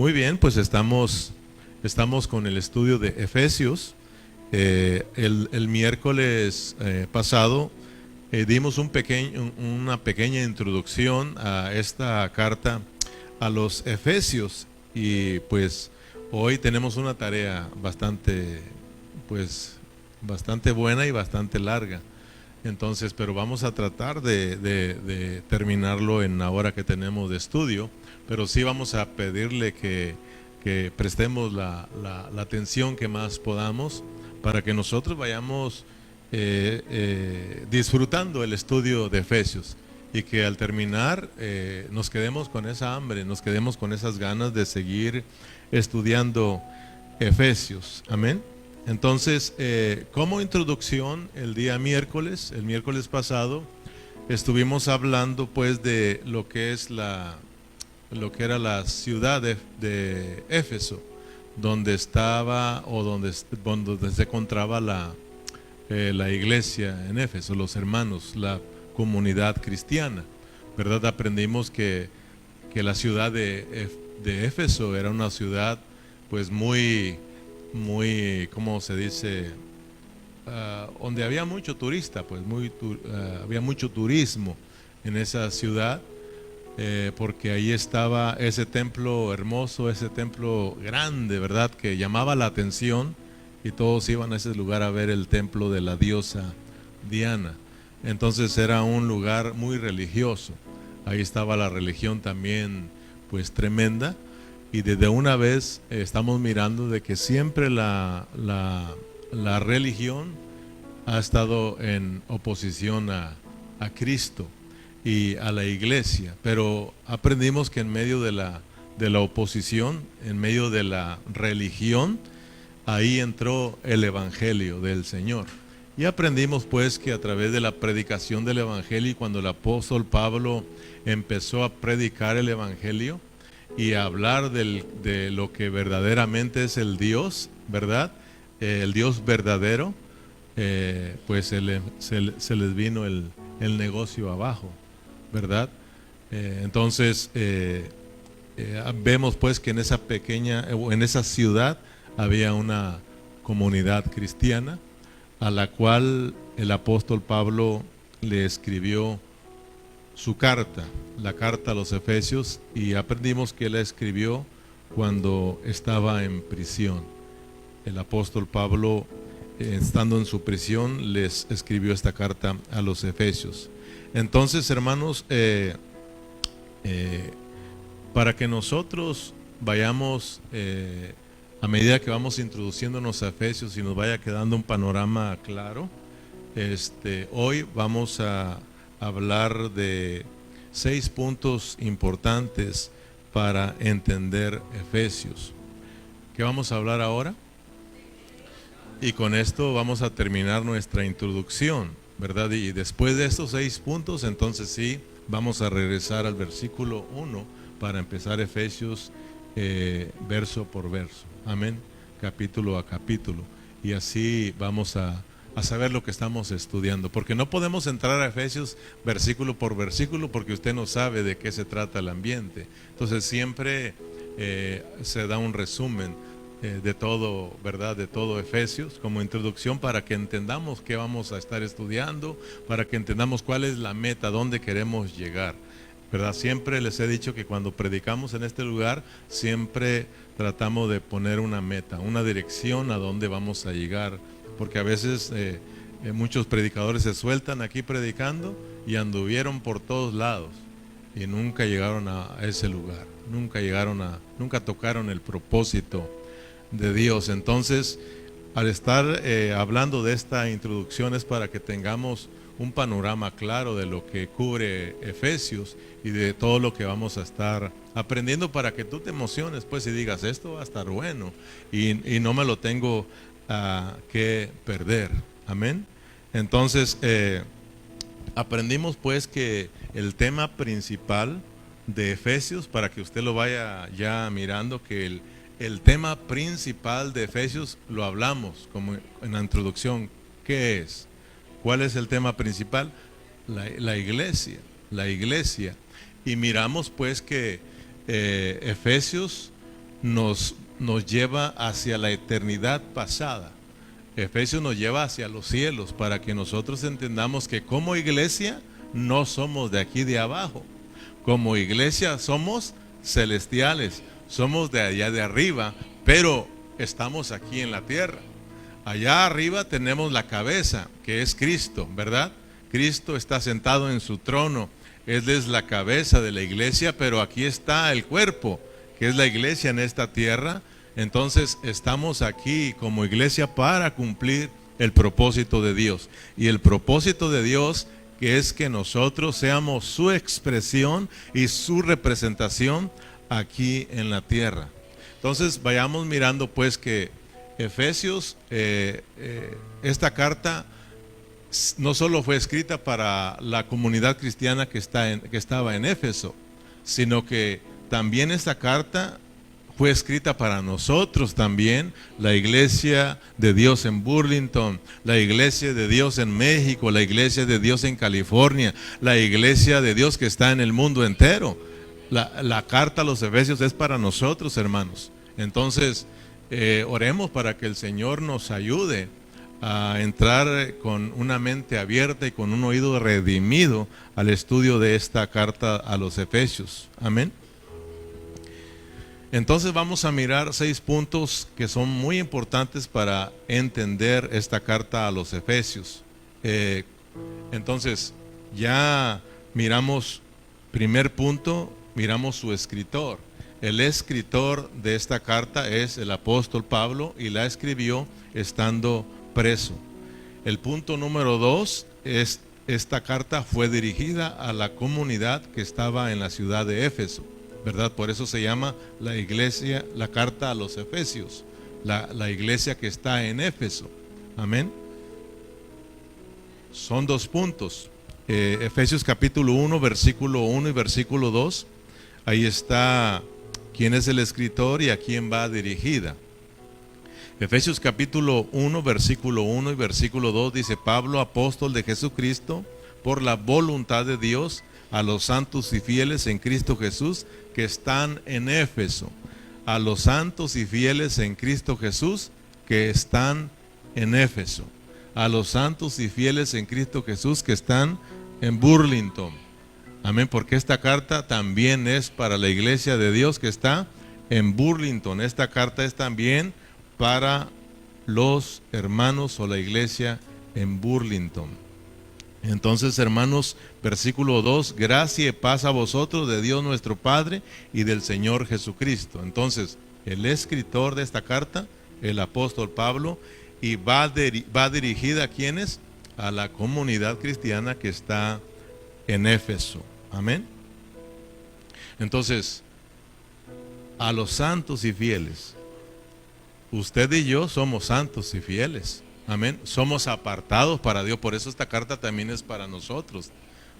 Muy bien, pues estamos con el estudio de Efesios. El miércoles pasado dimos una pequeña introducción a esta carta a los Efesios y pues hoy tenemos una tarea bastante buena y bastante larga. Entonces, pero vamos a tratar de terminarlo en la hora que tenemos de estudio, pero sí vamos a pedirle que prestemos la atención que más podamos para que nosotros vayamos disfrutando el estudio de Efesios y que al terminar nos quedemos con esa hambre, nos quedemos con esas ganas de seguir estudiando Efesios. Amén. Entonces, como introducción, el miércoles pasado, estuvimos hablando pues de lo que era la ciudad de Éfeso, donde estaba o donde se encontraba la iglesia en Éfeso, los hermanos, la comunidad cristiana, ¿verdad? Aprendimos que la ciudad de Éfeso era una ciudad pues muy, ¿cómo se dice? Donde había mucho turista, pues había mucho turismo en esa ciudad, porque ahí estaba ese templo hermoso, ese templo grande, ¿verdad? Que llamaba la atención y todos iban a ese lugar a ver el templo de la diosa Diana. Entonces era un lugar muy religioso. Ahí estaba la religión también, pues tremenda. Y desde una vez estamos mirando de que siempre la religión ha estado en oposición a Cristo y a la iglesia, pero aprendimos que en medio de la oposición, en medio de la religión, ahí entró el evangelio del Señor. Y aprendimos pues que a través de la predicación del evangelio, y cuando el apóstol Pablo empezó a predicar el evangelio y a hablar de lo que verdaderamente es el Dios, ¿verdad? El Dios verdadero, pues se les vino el negocio abajo, ¿verdad? Entonces vemos pues que en esa ciudad había una comunidad cristiana a la cual el apóstol Pablo le escribió su carta, la carta a los Efesios, y aprendimos que él la escribió cuando estaba en prisión. El apóstol Pablo, estando en su prisión, les escribió esta carta a los Efesios. Entonces, hermanos, para que nosotros vayamos, a medida que vamos introduciéndonos a Efesios y nos vaya quedando un panorama claro, hoy vamos a hablar de 6 puntos importantes para entender Efesios. ¿Qué vamos a hablar ahora? Y con esto vamos a terminar nuestra introducción, ¿verdad? Y después de estos 6 puntos, entonces sí, vamos a regresar al versículo 1 para empezar Efesios verso por verso. Amén. Capítulo a capítulo. Y así vamos a saber lo que estamos estudiando, porque no podemos entrar a Efesios versículo por versículo porque usted no sabe de qué se trata el ambiente. Entonces siempre se da un resumen de todo, ¿verdad? De todo Efesios como introducción para que entendamos qué vamos a estar estudiando, para que entendamos cuál es la meta, dónde queremos llegar, ¿verdad? Siempre les he dicho que cuando predicamos en este lugar, siempre tratamos de poner una meta, una dirección a dónde vamos a llegar, porque a veces muchos predicadores se sueltan aquí predicando y anduvieron por todos lados y nunca llegaron a ese lugar, nunca tocaron el propósito de Dios. Entonces, al estar hablando de esta introducción es para que tengamos un panorama claro de lo que cubre Efesios y de todo lo que vamos a estar aprendiendo, para que tú te emociones pues y digas, esto va a estar bueno y no me lo tengo que perder. Amén. Entonces aprendimos pues que el tema principal de Efesios, para que usted lo vaya ya mirando, que el tema principal de Efesios lo hablamos como en la introducción. ¿Qué es? ¿Cuál es el tema principal? La iglesia. Y miramos pues que Efesios nos lleva hacia la eternidad pasada. Efesios nos lleva hacia los cielos para que nosotros entendamos que como iglesia no somos de aquí de abajo. Como iglesia somos celestiales, somos de allá de arriba, pero estamos aquí en la tierra. Allá arriba tenemos la cabeza, que es Cristo, ¿verdad? Cristo está sentado en su trono. Él es la cabeza de la iglesia, pero aquí está el cuerpo, que es la iglesia en esta tierra. Entonces estamos aquí como iglesia para cumplir el propósito de Dios. Y el propósito de Dios, que es que nosotros seamos su expresión y su representación aquí en la tierra. Entonces vayamos mirando pues que Efesios, esta carta no solo fue escrita para la comunidad cristiana que estaba en Éfeso, sino que también esta carta fue escrita para nosotros también, la iglesia de Dios en Burlington, la iglesia de Dios en México, la iglesia de Dios en California, la iglesia de Dios que está en el mundo entero. La carta a los Efesios es para nosotros, hermanos. Entonces, oremos para que el Señor nos ayude a entrar con una mente abierta y con un oído redimido al estudio de esta carta a los Efesios. Amén. Entonces vamos a mirar 6 puntos que son muy importantes para entender esta carta a los Efesios. Entonces ya miramos, primer punto, miramos su escritor. El escritor de esta carta es el apóstol Pablo y la escribió estando preso. El punto número 2 es: esta carta fue dirigida a la comunidad que estaba en la ciudad de Éfeso, ¿verdad? Por eso se llama la iglesia, la carta a los Efesios, la iglesia que está en Éfeso. Amén. Son 2 puntos. Efesios capítulo 1, versículo 1 y versículo 2. Ahí está quién es el escritor y a quién va dirigida. Efesios capítulo 1, versículo 1 y versículo 2 dice: Pablo, apóstol de Jesucristo, por la voluntad de Dios, a los santos y fieles en Cristo Jesús que están en Éfeso. A los santos y fieles en Cristo Jesús que están en Éfeso. A los santos y fieles en Cristo Jesús que están en Burlington. Amén, porque esta carta también es para la iglesia de Dios que está en Burlington. Esta carta es también para los hermanos o la iglesia en Burlington. Entonces, hermanos, versículo 2: gracia y paz a vosotros de Dios nuestro Padre y del Señor Jesucristo. Entonces, el escritor de esta carta, el apóstol Pablo, y va dirigida a quienes, a la comunidad cristiana que está en Éfeso. Amén. Entonces, a los santos y fieles. Usted y yo somos santos y fieles. Amén. Somos apartados para Dios. Por eso esta carta también es para nosotros.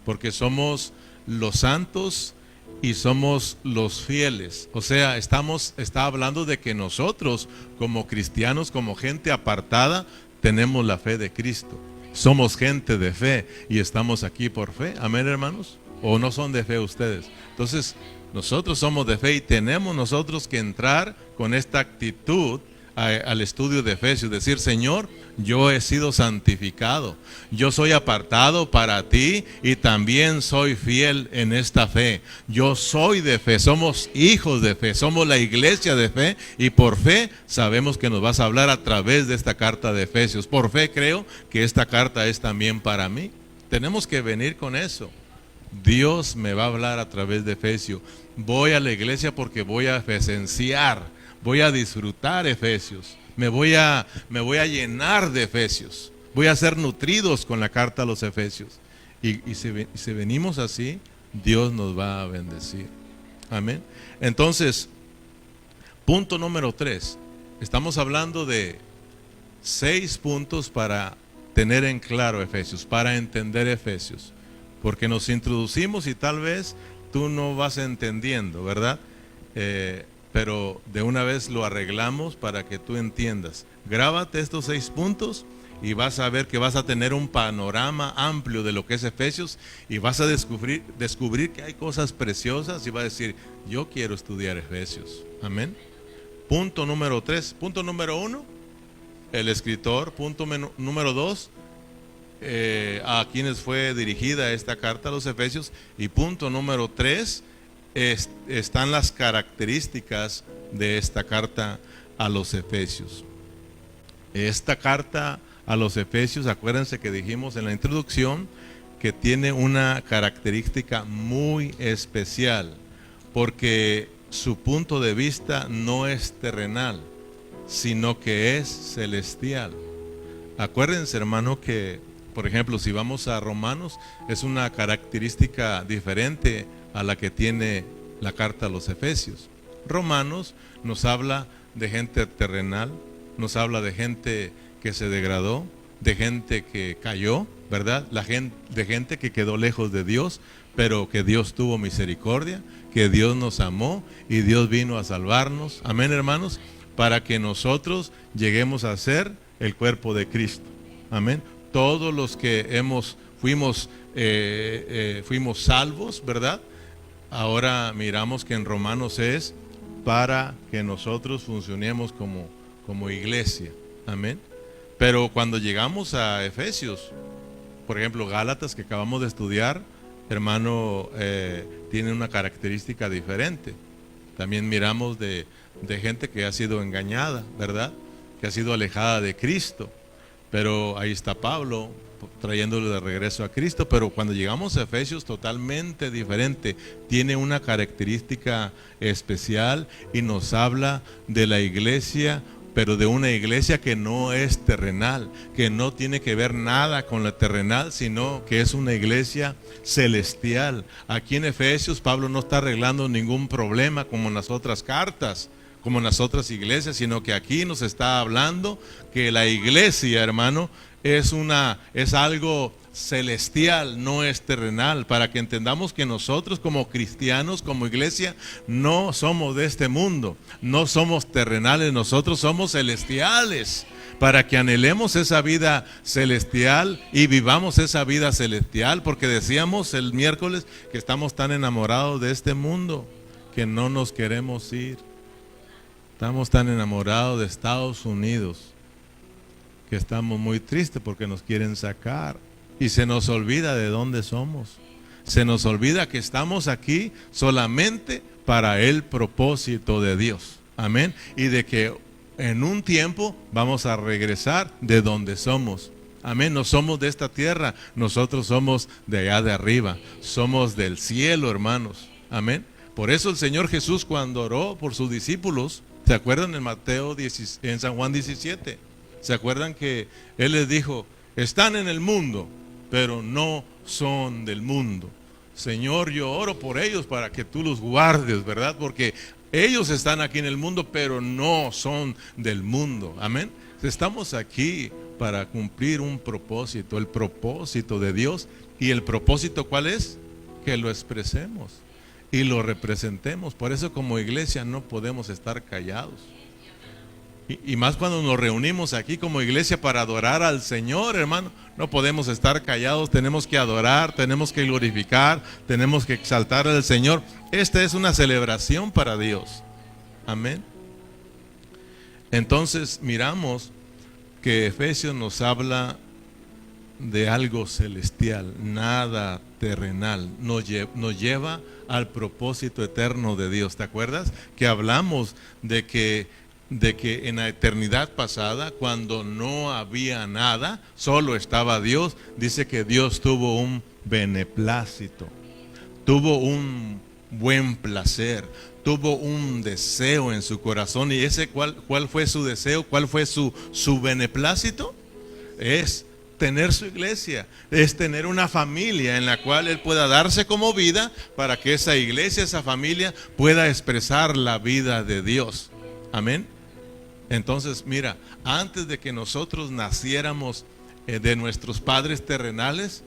Porque somos los santos y somos los fieles. O sea, está hablando de que nosotros, como cristianos, como gente apartada, tenemos la fe de Cristo. Somos gente de fe y estamos aquí por fe. Amén, hermanos. ¿O no son de fe ustedes? Entonces, nosotros somos de fe y tenemos nosotros que entrar con esta actitud al estudio de Efesios, decir: Señor, yo he sido santificado, yo soy apartado para ti y también soy fiel en esta fe. Yo soy de fe, somos hijos de fe, somos la iglesia de fe y por fe sabemos que nos vas a hablar a través de esta carta de Efesios. Por fe creo que esta carta es también para mí. Tenemos que venir con eso. Dios me va a hablar a través de Efesios. Voy a la iglesia porque voy a efesenciar, voy a disfrutar Efesios, me voy a llenar de Efesios, voy a ser nutridos con la carta a los Efesios. Y si venimos así, Dios nos va a bendecir. Amén. Entonces, punto número 3. Estamos hablando de 6 puntos para tener en claro Efesios, para entender Efesios. Porque nos introducimos y tal vez tú no vas entendiendo, ¿verdad? Pero de una vez lo arreglamos para que tú entiendas. Grábate estos 6 puntos y vas a ver que vas a tener un panorama amplio de lo que es Efesios y vas a descubrir que hay cosas preciosas y vas a decir: yo quiero estudiar Efesios. Amén. Punto número 3. Punto número 1, el escritor. Punto número 2, a quienes fue dirigida esta carta a los Efesios. Y punto número 3, están las características de esta carta a los Efesios. Esta carta a los Efesios, acuérdense que dijimos en la introducción que tiene una característica muy especial, porque su punto de vista no es terrenal, sino que es celestial. Acuérdense, hermano, que por ejemplo, si vamos a Romanos, es una característica diferente a la que tiene la carta a los Efesios. Romanos nos habla de gente terrenal, nos habla de gente que se degradó, de gente que cayó, ¿verdad? De gente que quedó lejos de Dios, pero que Dios tuvo misericordia, que Dios nos amó y Dios vino a salvarnos. Amén, hermanos, para que nosotros lleguemos a ser el cuerpo de Cristo. Amén. Todos los que fuimos salvos, ¿verdad? Ahora miramos que en Romanos es para que nosotros funcionemos como iglesia. Amén. Pero cuando llegamos a Efesios, por ejemplo, Gálatas, que acabamos de estudiar, hermano, tiene una característica diferente. También miramos de gente que ha sido engañada, ¿verdad? Que ha sido alejada de Cristo. Pero ahí está Pablo trayéndole de regreso a Cristo. Pero cuando llegamos a Efesios, totalmente diferente. Tiene una característica especial y nos habla de la iglesia, pero de una iglesia que no es terrenal, que no tiene que ver nada con lo terrenal, sino que es una iglesia celestial. Aquí en Efesios, Pablo no está arreglando ningún problema como en las otras cartas, como en las otras iglesias, sino que aquí nos está hablando que la iglesia, hermano, es algo celestial, no es terrenal, para que entendamos que nosotros como cristianos, como iglesia, no somos de este mundo, no somos terrenales, nosotros somos celestiales, para que anhelemos esa vida celestial y vivamos esa vida celestial, porque decíamos el miércoles que estamos tan enamorados de este mundo que no nos queremos ir. Estamos tan enamorados de Estados Unidos que estamos muy tristes porque nos quieren sacar. Y se nos olvida de dónde somos. Se nos olvida que estamos aquí solamente para el propósito de Dios. Amén. Y de que en un tiempo vamos a regresar de donde somos. Amén. No somos de esta tierra, nosotros somos de allá de arriba. Somos del cielo, hermanos. Amén. Por eso el Señor Jesús, cuando oró por sus discípulos, ¿se acuerdan en San Juan 17? ¿Se acuerdan que Él les dijo: están en el mundo, pero no son del mundo? Señor, yo oro por ellos para que tú los guardes, ¿verdad? Porque ellos están aquí en el mundo, pero no son del mundo. Amén. Estamos aquí para cumplir un propósito, el propósito de Dios. ¿Y el propósito cuál es? Que lo expresemos y lo representemos. Por eso como iglesia no podemos estar callados. Y más cuando nos reunimos aquí como iglesia para adorar al Señor, hermano, no podemos estar callados, tenemos que adorar, tenemos que glorificar, tenemos que exaltar al Señor. Esta es una celebración para Dios. Amén. Entonces miramos que Efesios nos habla de algo celestial, nada terrenal, nos lleva al propósito eterno de Dios. ¿Te acuerdas? Que hablamos de que en la eternidad pasada, cuando no había nada, solo estaba Dios, dice que Dios tuvo un beneplácito, tuvo un buen placer, tuvo un deseo en su corazón. ¿Y ese cuál fue su deseo? ¿Cuál fue su beneplácito? Es tener su iglesia, es tener una familia en la cual Él pueda darse como vida, para que esa iglesia, esa familia pueda expresar la vida de Dios. Amén. Entonces, mira, antes de que nosotros naciéramos de nuestros padres terrenales,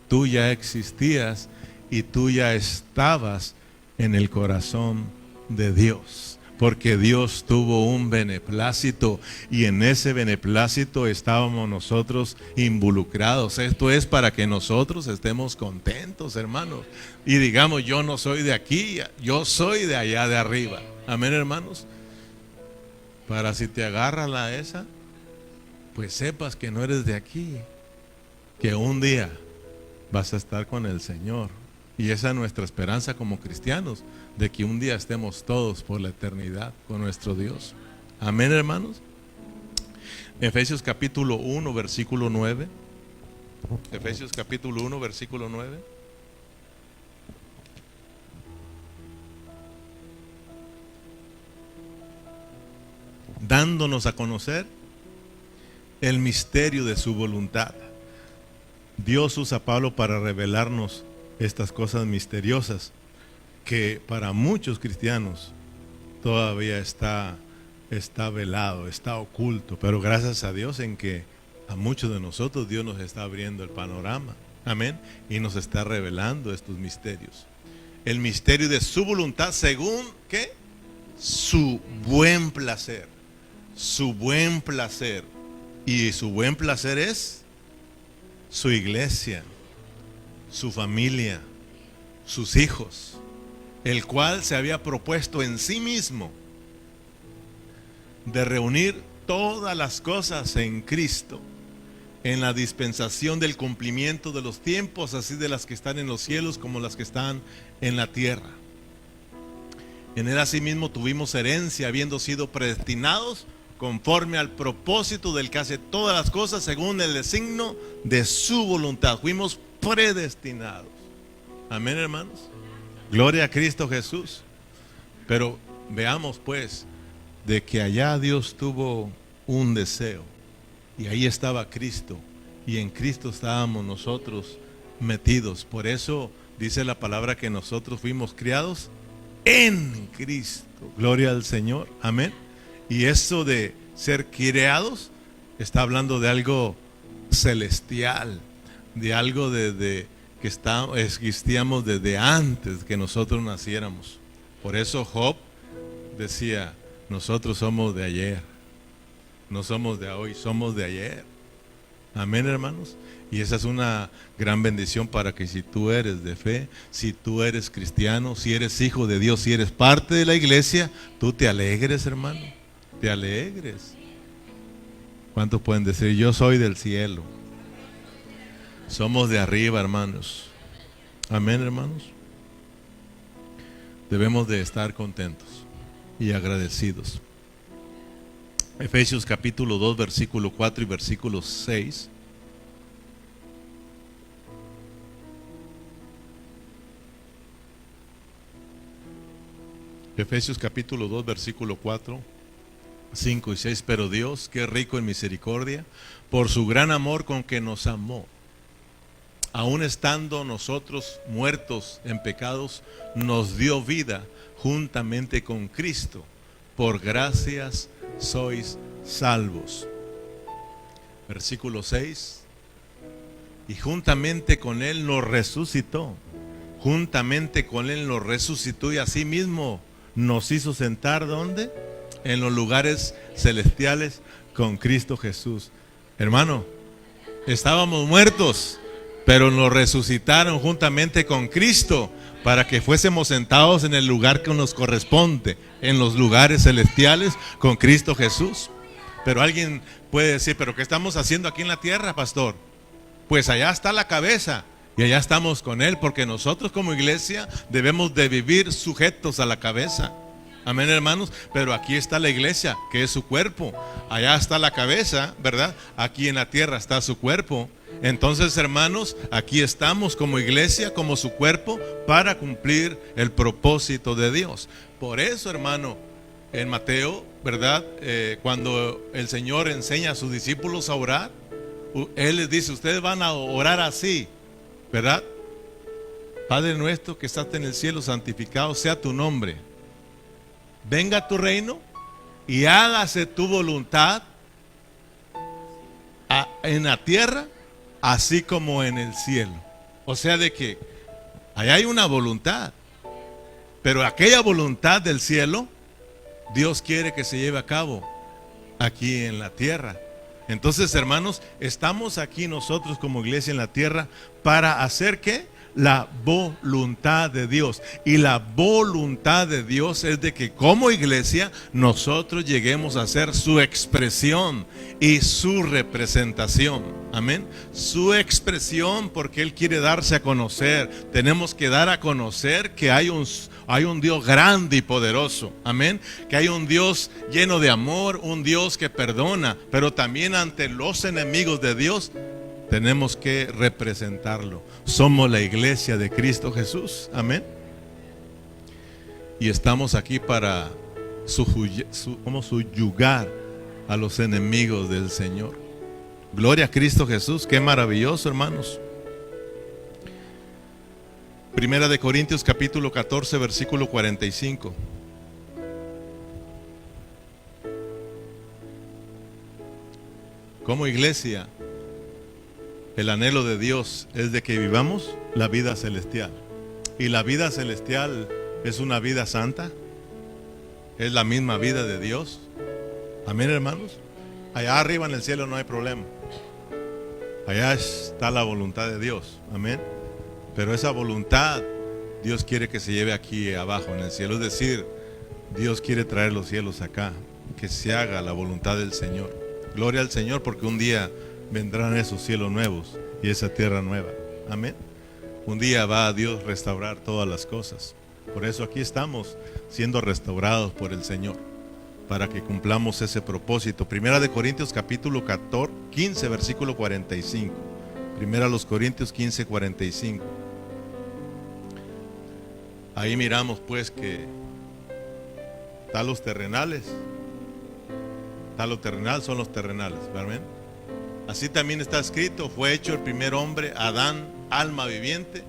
tú ya existías y tú ya estabas en el corazón de Dios, porque Dios tuvo un beneplácito y en ese beneplácito estábamos nosotros involucrados. Esto es para que nosotros estemos contentos, hermanos, y digamos: yo no soy de aquí, yo soy de allá de arriba. Amén, hermanos. para si te agarra la esa, pues sepas que no eres de aquí, que un día vas a estar con el Señor. Y esa es nuestra esperanza como cristianos, de que un día estemos todos por la eternidad con nuestro Dios. Amén, hermanos. Efesios capítulo 1, versículo 9. Efesios capítulo 1, versículo 9. Dándonos a conocer el misterio de su voluntad. Dios usa a Pablo para revelarnos estas cosas misteriosas que para muchos cristianos todavía está velado, está oculto, pero gracias a Dios en que a muchos de nosotros Dios nos está abriendo el panorama, amén, y nos está revelando estos misterios. El misterio de su voluntad según, ¿qué? Su buen placer, su buen placer, y su buen placer es su iglesia, su familia, sus hijos, el cual se había propuesto en sí mismo de reunir todas las cosas en Cristo, en la dispensación del cumplimiento de los tiempos, así de las que están en los cielos como las que están en la tierra. En él asimismo tuvimos herencia, habiendo sido predestinados conforme al propósito del que hace todas las cosas según el designio de su voluntad. Fuimos predestinados. Amén, hermanos. Gloria a Cristo Jesús. Pero veamos pues de que allá Dios tuvo un deseo, y ahí estaba Cristo, y en Cristo estábamos nosotros metidos. Por eso dice la palabra que nosotros fuimos criados en Cristo. Gloria al Señor. Amén. Y eso de ser criados está hablando de algo celestial, de algo que existíamos desde antes que nosotros naciéramos. Por eso Job decía: nosotros somos de ayer, no somos de hoy, somos de ayer. Amén, hermanos. Y esa es una gran bendición para que si tú eres de fe, si tú eres cristiano, si eres hijo de Dios, si eres parte de la iglesia, tú te alegres, hermano, te alegres. ¿Cuántos pueden decir: yo soy del cielo? Somos de arriba, hermanos. Amén, hermanos. Debemos de estar contentos y agradecidos. Efesios capítulo 2, versículo 4 y versículo 6. Efesios capítulo 2, versículo 4, 5 y 6. Pero Dios, que es rico en misericordia, por su gran amor con que nos amó, aun estando nosotros muertos en pecados, nos dio vida juntamente con Cristo. Por gracias sois salvos. Versículo 6. Y juntamente con Él nos resucitó. Juntamente con Él nos resucitó y asimismo nos hizo sentar, ¿dónde? En los lugares celestiales con Cristo Jesús. Hermano, estábamos muertos, pero nos resucitaron juntamente con Cristo para que fuésemos sentados en el lugar que nos corresponde, en los lugares celestiales con Cristo Jesús. Pero alguien puede decir: ¿pero qué estamos haciendo aquí en la tierra, pastor? Pues allá está la cabeza y allá estamos con Él, porque nosotros como iglesia debemos de vivir sujetos a la cabeza. Amén, hermanos. Pero aquí está la iglesia, que es su cuerpo. Allá está la cabeza, ¿verdad? Aquí en la tierra está su cuerpo. Entonces, hermanos, aquí estamos como iglesia, como su cuerpo, para cumplir el propósito de Dios. Por eso, hermano, en Mateo, ¿verdad? Cuando el Señor enseña a sus discípulos a orar, Él les dice: ustedes van a orar así, ¿verdad? Padre nuestro que estás en el cielo, santificado sea tu nombre. Venga tu reino y hágase tu voluntad en la tierra, así como en el cielo. O sea, de que allá hay una voluntad, pero aquella voluntad del cielo, Dios quiere que se lleve a cabo aquí en la tierra. Entonces, hermanos, estamos aquí nosotros como iglesia en la tierra para hacer ¿qué? la voluntad de Dios. Y la voluntad de Dios es de que como iglesia nosotros lleguemos a ser su expresión y su representación. Amén. Su expresión, porque Él quiere darse a conocer. Tenemos que dar a conocer que hay un Dios grande y poderoso. Amén. Que hay un Dios lleno de amor, un Dios que perdona, pero también ante los enemigos de Dios tenemos que representarlo. Somos la iglesia de Cristo Jesús. Amén. Y estamos aquí para subyugar a los enemigos del Señor. Gloria a Cristo Jesús. Qué maravilloso, hermanos. Primera de Corintios capítulo 14 versículo 45. Como iglesia, el anhelo de Dios es de que vivamos la vida celestial. Y la vida celestial es una vida santa. Es la misma vida de Dios. Amén, hermanos. Allá arriba en el cielo no hay problema. Allá está la voluntad de Dios. Amén. Pero esa voluntad Dios quiere que se lleve aquí abajo en el cielo. Es decir, Dios quiere traer los cielos acá. Que se haga la voluntad del Señor. Gloria al Señor, porque un día vendrán esos cielos nuevos y esa tierra nueva. Amén. Un día va a Dios restaurar todas las cosas. Por eso aquí estamos siendo restaurados por el Señor, para que cumplamos ese propósito. Primera de Corintios capítulo 15 versículo 45. Primera los Corintios 15, 45. Ahí miramos pues que están los terrenales. Está lo terrenal, son los terrenales. ¿Amén? Así también está escrito: fue hecho el primer hombre, Adán, alma viviente;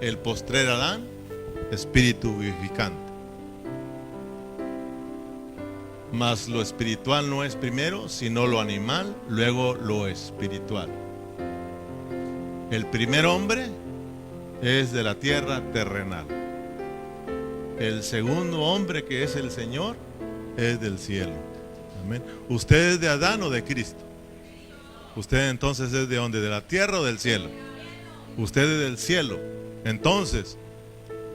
el postrer Adán, espíritu vivificante. Mas lo espiritual no es primero, sino lo animal, luego lo espiritual. El primer hombre es de la tierra terrenal. El segundo hombre, que es el Señor, es del cielo. Amén. ¿Usted es de Adán o de Cristo? ¿Usted entonces es de dónde? ¿De la tierra o del cielo? Usted es del cielo. Entonces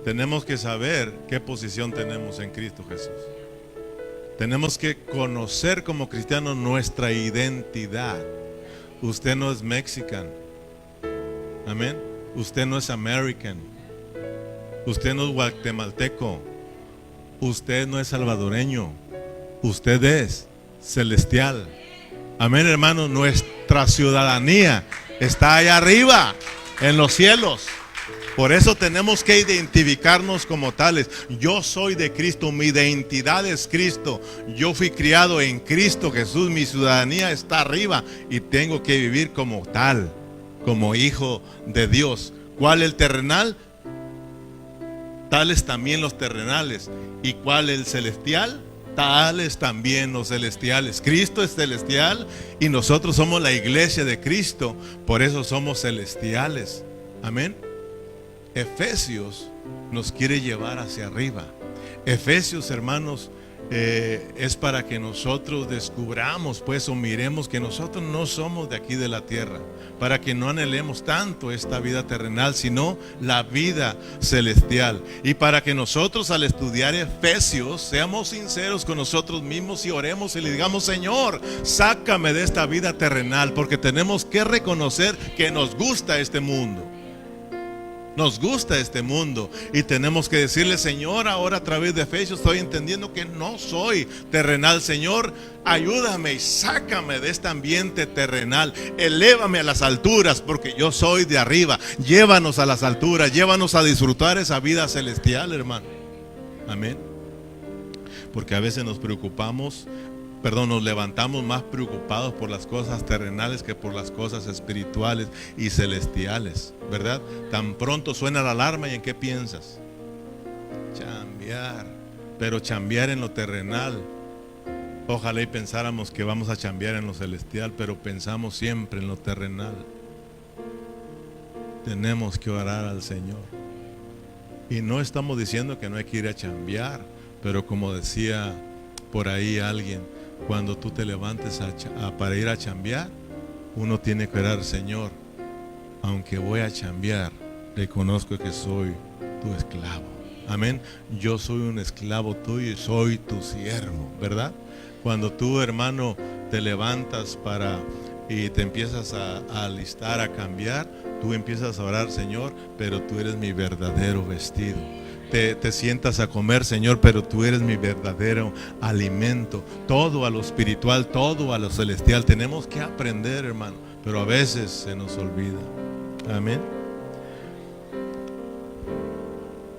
tenemos que saber qué posición tenemos en Cristo Jesús. Tenemos que conocer como cristianos nuestra identidad. Usted no es mexicano. Amén. Usted no es american. Usted no es guatemalteco. Usted no es salvadoreño. Usted es celestial. Amén, hermano. Nuestra ciudadanía está allá arriba, en los cielos. Por eso tenemos que identificarnos como tales. Yo soy de Cristo, mi identidad es Cristo. Yo fui criado en Cristo Jesús, mi ciudadanía está arriba y tengo que vivir como tal, como hijo de Dios. ¿Cuál el terrenal? Tales también los terrenales. ¿Y cuál el celestial? Tales también los celestiales. Cristo es celestial y nosotros somos la iglesia de Cristo. Por eso somos celestiales. Amén. Efesios nos quiere llevar hacia arriba. Efesios, hermanos, es para que nosotros descubramos pues o miremos que nosotros no somos de aquí de la tierra, para que no anhelemos tanto esta vida terrenal, sino la vida celestial. Y para que nosotros al estudiar Efesios seamos sinceros con nosotros mismos y oremos y le digamos: Señor, sácame de esta vida terrenal, porque tenemos que reconocer que nos gusta este mundo. Nos gusta este mundo y tenemos que decirle: Señor, ahora a través de Efesios estoy entendiendo que no soy terrenal. Señor, ayúdame y sácame de este ambiente terrenal. Elévame a las alturas, porque yo soy de arriba. Llévanos a las alturas, llévanos a disfrutar esa vida celestial, hermano. Amén. Porque a veces nos levantamos más preocupados por las cosas terrenales que por las cosas espirituales y celestiales, ¿verdad? Tan pronto suena la alarma y ¿en qué piensas? Chambear. Pero chambear en lo terrenal. Ojalá y pensáramos que vamos a chambear en lo celestial, pero pensamos siempre en lo terrenal. Tenemos que orar al Señor. Y no estamos diciendo que no hay que ir a chambear, pero como decía por ahí alguien, cuando tú te levantes para ir a chambear, uno tiene que orar: Señor, aunque voy a chambear, reconozco que soy tu esclavo. Amén. Yo soy un esclavo tuyo y soy tu siervo, ¿verdad? Cuando tú, hermano, te levantas y te empiezas a alistar, a cambiar, tú empiezas a orar, Señor, pero tú eres mi verdadero vestido. Te sientas a comer, Señor, pero tú eres mi verdadero alimento. Todo a lo espiritual, todo a lo celestial. Tenemos que aprender, hermano, pero a veces se nos olvida. Amén.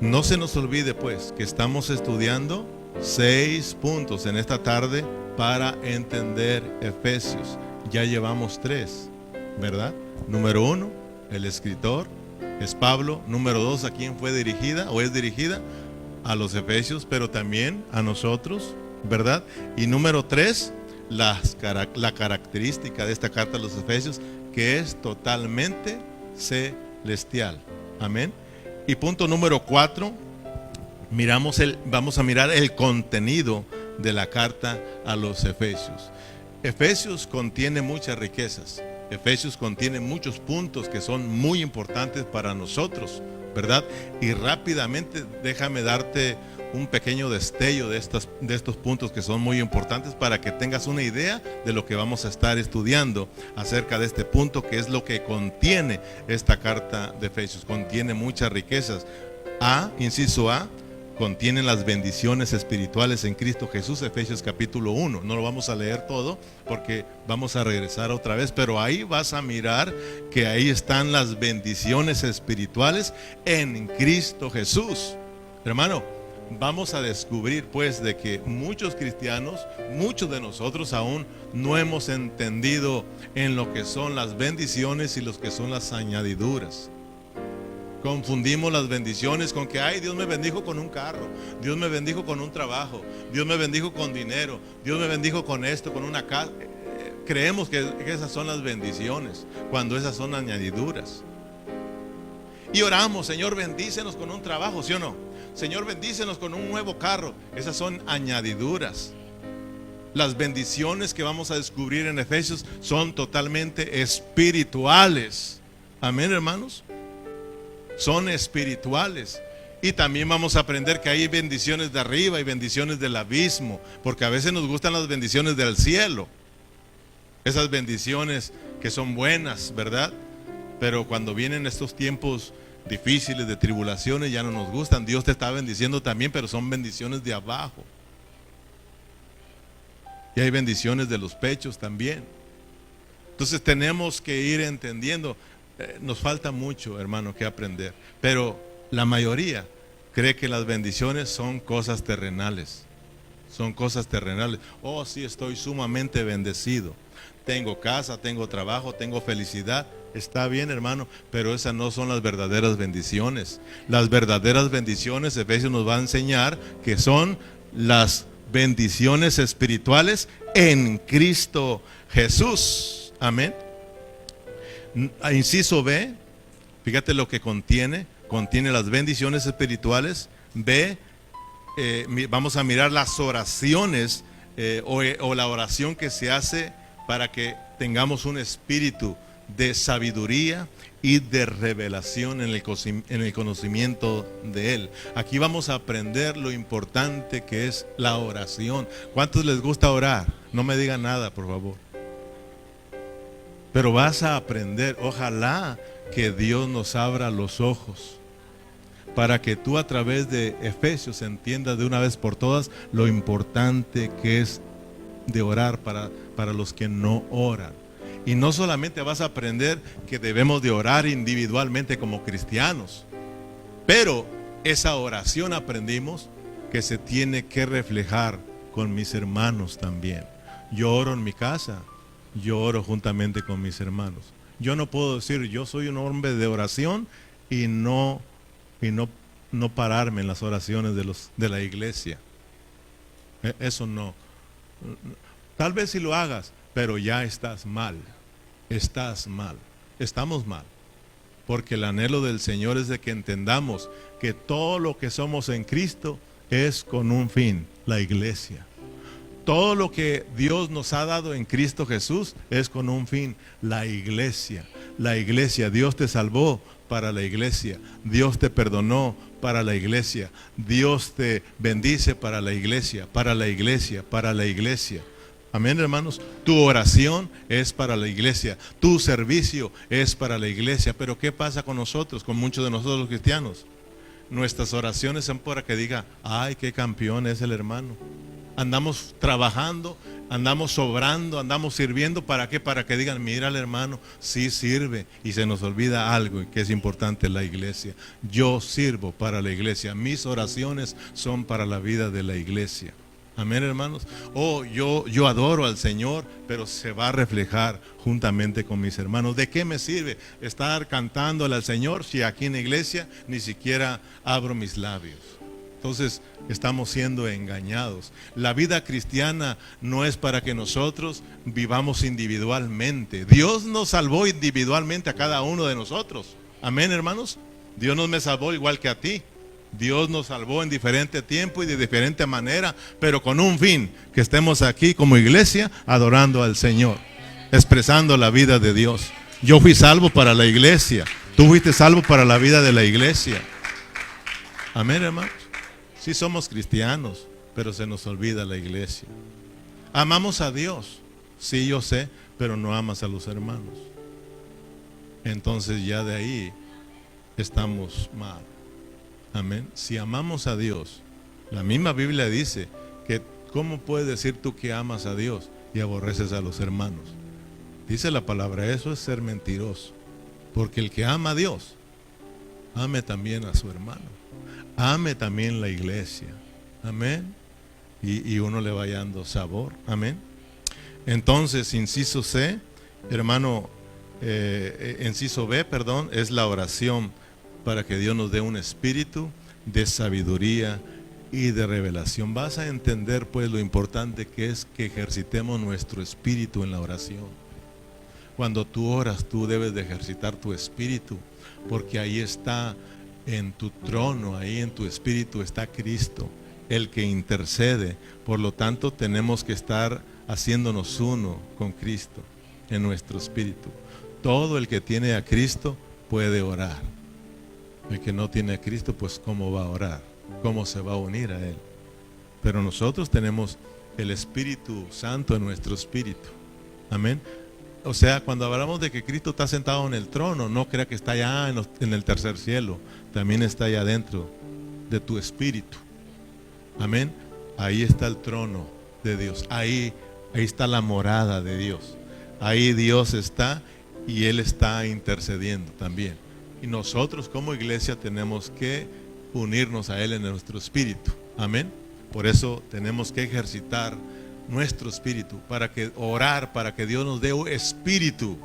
No se nos olvide, pues, que estamos estudiando 6 puntos en esta tarde para entender Efesios. Ya llevamos 3, ¿verdad? Número 1, el escritor es Pablo. Número 2, ¿a quién fue dirigida o es dirigida? A los Efesios, pero también a nosotros, ¿verdad? Y número 3, la característica de esta carta a los Efesios, que es totalmente celestial. Amén. Y punto número 4, vamos a mirar el contenido de la carta a los Efesios. Efesios contiene muchas riquezas. Efesios contiene muchos puntos que son muy importantes para nosotros, ¿verdad? Y rápidamente déjame darte un pequeño destello de estos puntos que son muy importantes para que tengas una idea de lo que vamos a estar estudiando acerca de este punto, que es lo que contiene esta carta de Efesios. Contiene muchas riquezas. Inciso A, contienen las bendiciones espirituales en Cristo Jesús, Efesios capítulo 1. No lo vamos a leer todo porque vamos a regresar otra vez, pero ahí vas a mirar que ahí están las bendiciones espirituales en Cristo Jesús. Hermano, vamos a descubrir pues de que muchos cristianos, muchos de nosotros aún no hemos entendido en lo que son las bendiciones y lo que son las añadiduras. Confundimos las bendiciones con que, ay, Dios me bendijo con un carro, Dios me bendijo con un trabajo, Dios me bendijo con dinero, Dios me bendijo con esto, con una casa. Creemos que esas son las bendiciones, cuando esas son añadiduras. Y oramos, Señor, bendícenos con un trabajo, ¿sí o no? Señor, bendícenos con un nuevo carro. Esas son añadiduras. Las bendiciones que vamos a descubrir en Efesios son totalmente espirituales. Amén, hermanos. Son espirituales. Y también vamos a aprender que hay bendiciones de arriba y bendiciones del abismo, porque a veces nos gustan las bendiciones del cielo, esas bendiciones que son buenas, ¿verdad? Pero cuando vienen estos tiempos difíciles de tribulaciones ya no nos gustan. Dios te está bendiciendo también, pero son bendiciones de abajo. Y hay bendiciones de los pechos también. Entonces tenemos que ir entendiendo. Nos falta mucho, hermano, que aprender, pero la mayoría cree que las bendiciones son cosas terrenales. Son cosas terrenales. Oh, sí, estoy sumamente bendecido. Tengo casa, tengo trabajo, tengo felicidad. Está bien, hermano, pero esas no son las verdaderas bendiciones. Las verdaderas bendiciones, Efesios nos va a enseñar que son las bendiciones espirituales en Cristo Jesús. Amén. Inciso B, fíjate lo que contiene las bendiciones espirituales. B, vamos a mirar las oraciones o la oración que se hace para que tengamos un espíritu de sabiduría y de revelación en el conocimiento de Él. Aquí vamos a aprender lo importante que es la oración. ¿Cuántos les gusta orar? No me digan nada, por favor. Pero vas a aprender, ojalá que Dios nos abra los ojos para que tú a través de Efesios entiendas de una vez por todas lo importante que es de orar para los que no oran. Y no solamente vas a aprender que debemos de orar individualmente como cristianos, pero esa oración aprendimos que se tiene que reflejar con mis hermanos también. Yo oro en mi casa, yo oro juntamente con mis hermanos. Yo no puedo decir yo soy un hombre de oración y no pararme en las oraciones de la iglesia. Eso no. Tal vez si lo hagas, pero ya estás mal. Estás mal. Estamos mal. Porque el anhelo del Señor es de que entendamos que todo lo que somos en Cristo es con un fin, la iglesia. Todo lo que Dios nos ha dado en Cristo Jesús es con un fin, la iglesia. La iglesia, Dios te salvó para la iglesia. Dios te perdonó para la iglesia. Dios te bendice para la iglesia, para la iglesia, para la iglesia. Amén, hermanos. Tu oración es para la iglesia. Tu servicio es para la iglesia. Pero ¿qué pasa con nosotros, con muchos de nosotros los cristianos? Nuestras oraciones son para que diga, ay, qué campeón es el hermano. Andamos trabajando, andamos sobrando, andamos sirviendo. ¿Para qué? Para que digan, mira al hermano, sí sirve. Y se nos olvida algo que es importante: la iglesia. Yo sirvo para la iglesia. Mis oraciones son para la vida de la iglesia. Amén, hermanos. Yo adoro al Señor, pero se va a reflejar juntamente con mis hermanos. ¿De qué me sirve estar cantándole al Señor si aquí en la iglesia ni siquiera abro mis labios? Entonces estamos siendo engañados. La vida cristiana no es para que nosotros vivamos individualmente. Dios nos salvó individualmente a cada uno de nosotros. Amén, hermanos. Dios no me salvó igual que a ti. Dios nos salvó en diferente tiempo y de diferente manera, pero con un fin: que estemos aquí como iglesia adorando al Señor, expresando la vida de Dios. Yo fui salvo para la iglesia. Tú fuiste salvo para la vida de la iglesia. Amén, hermanos. Sí somos cristianos, pero se nos olvida la iglesia. Amamos a Dios, sí, yo sé, pero no amas a los hermanos. Entonces ya de ahí estamos mal. Amén. Si amamos a Dios, la misma Biblia dice que ¿cómo puedes decir tú que amas a Dios y aborreces a los hermanos? Dice la palabra, eso es ser mentiroso. Porque el que ama a Dios, ame también a su hermano, ame también la iglesia. Amén. Y uno le vaya dando sabor. Amén. Entonces, inciso C, hermano, inciso B, perdón, es la oración para que Dios nos dé un espíritu de sabiduría y de revelación. Vas a entender pues lo importante que es que ejercitemos nuestro espíritu en la oración. Cuando tú oras, tú debes de ejercitar tu espíritu, porque ahí está, en tu trono, ahí en tu espíritu está Cristo, el que intercede. Por lo tanto, tenemos que estar haciéndonos uno con Cristo en nuestro espíritu. Todo el que tiene a Cristo puede orar. El que no tiene a Cristo, pues ¿cómo va a orar? ¿Cómo se va a unir a Él? Pero nosotros tenemos el Espíritu Santo en nuestro espíritu. Amén. O sea, cuando hablamos de que Cristo está sentado en el trono, no crea que está allá en el tercer cielo. También está allá dentro de tu espíritu. Amén. Ahí está el trono de Dios. Ahí está la morada de Dios. Ahí Dios está y Él está intercediendo también. Y nosotros como iglesia tenemos que unirnos a Él en nuestro espíritu. Amén. Por eso tenemos que ejercitar nuestro espíritu, para que orar, para que Dios nos dé un espíritu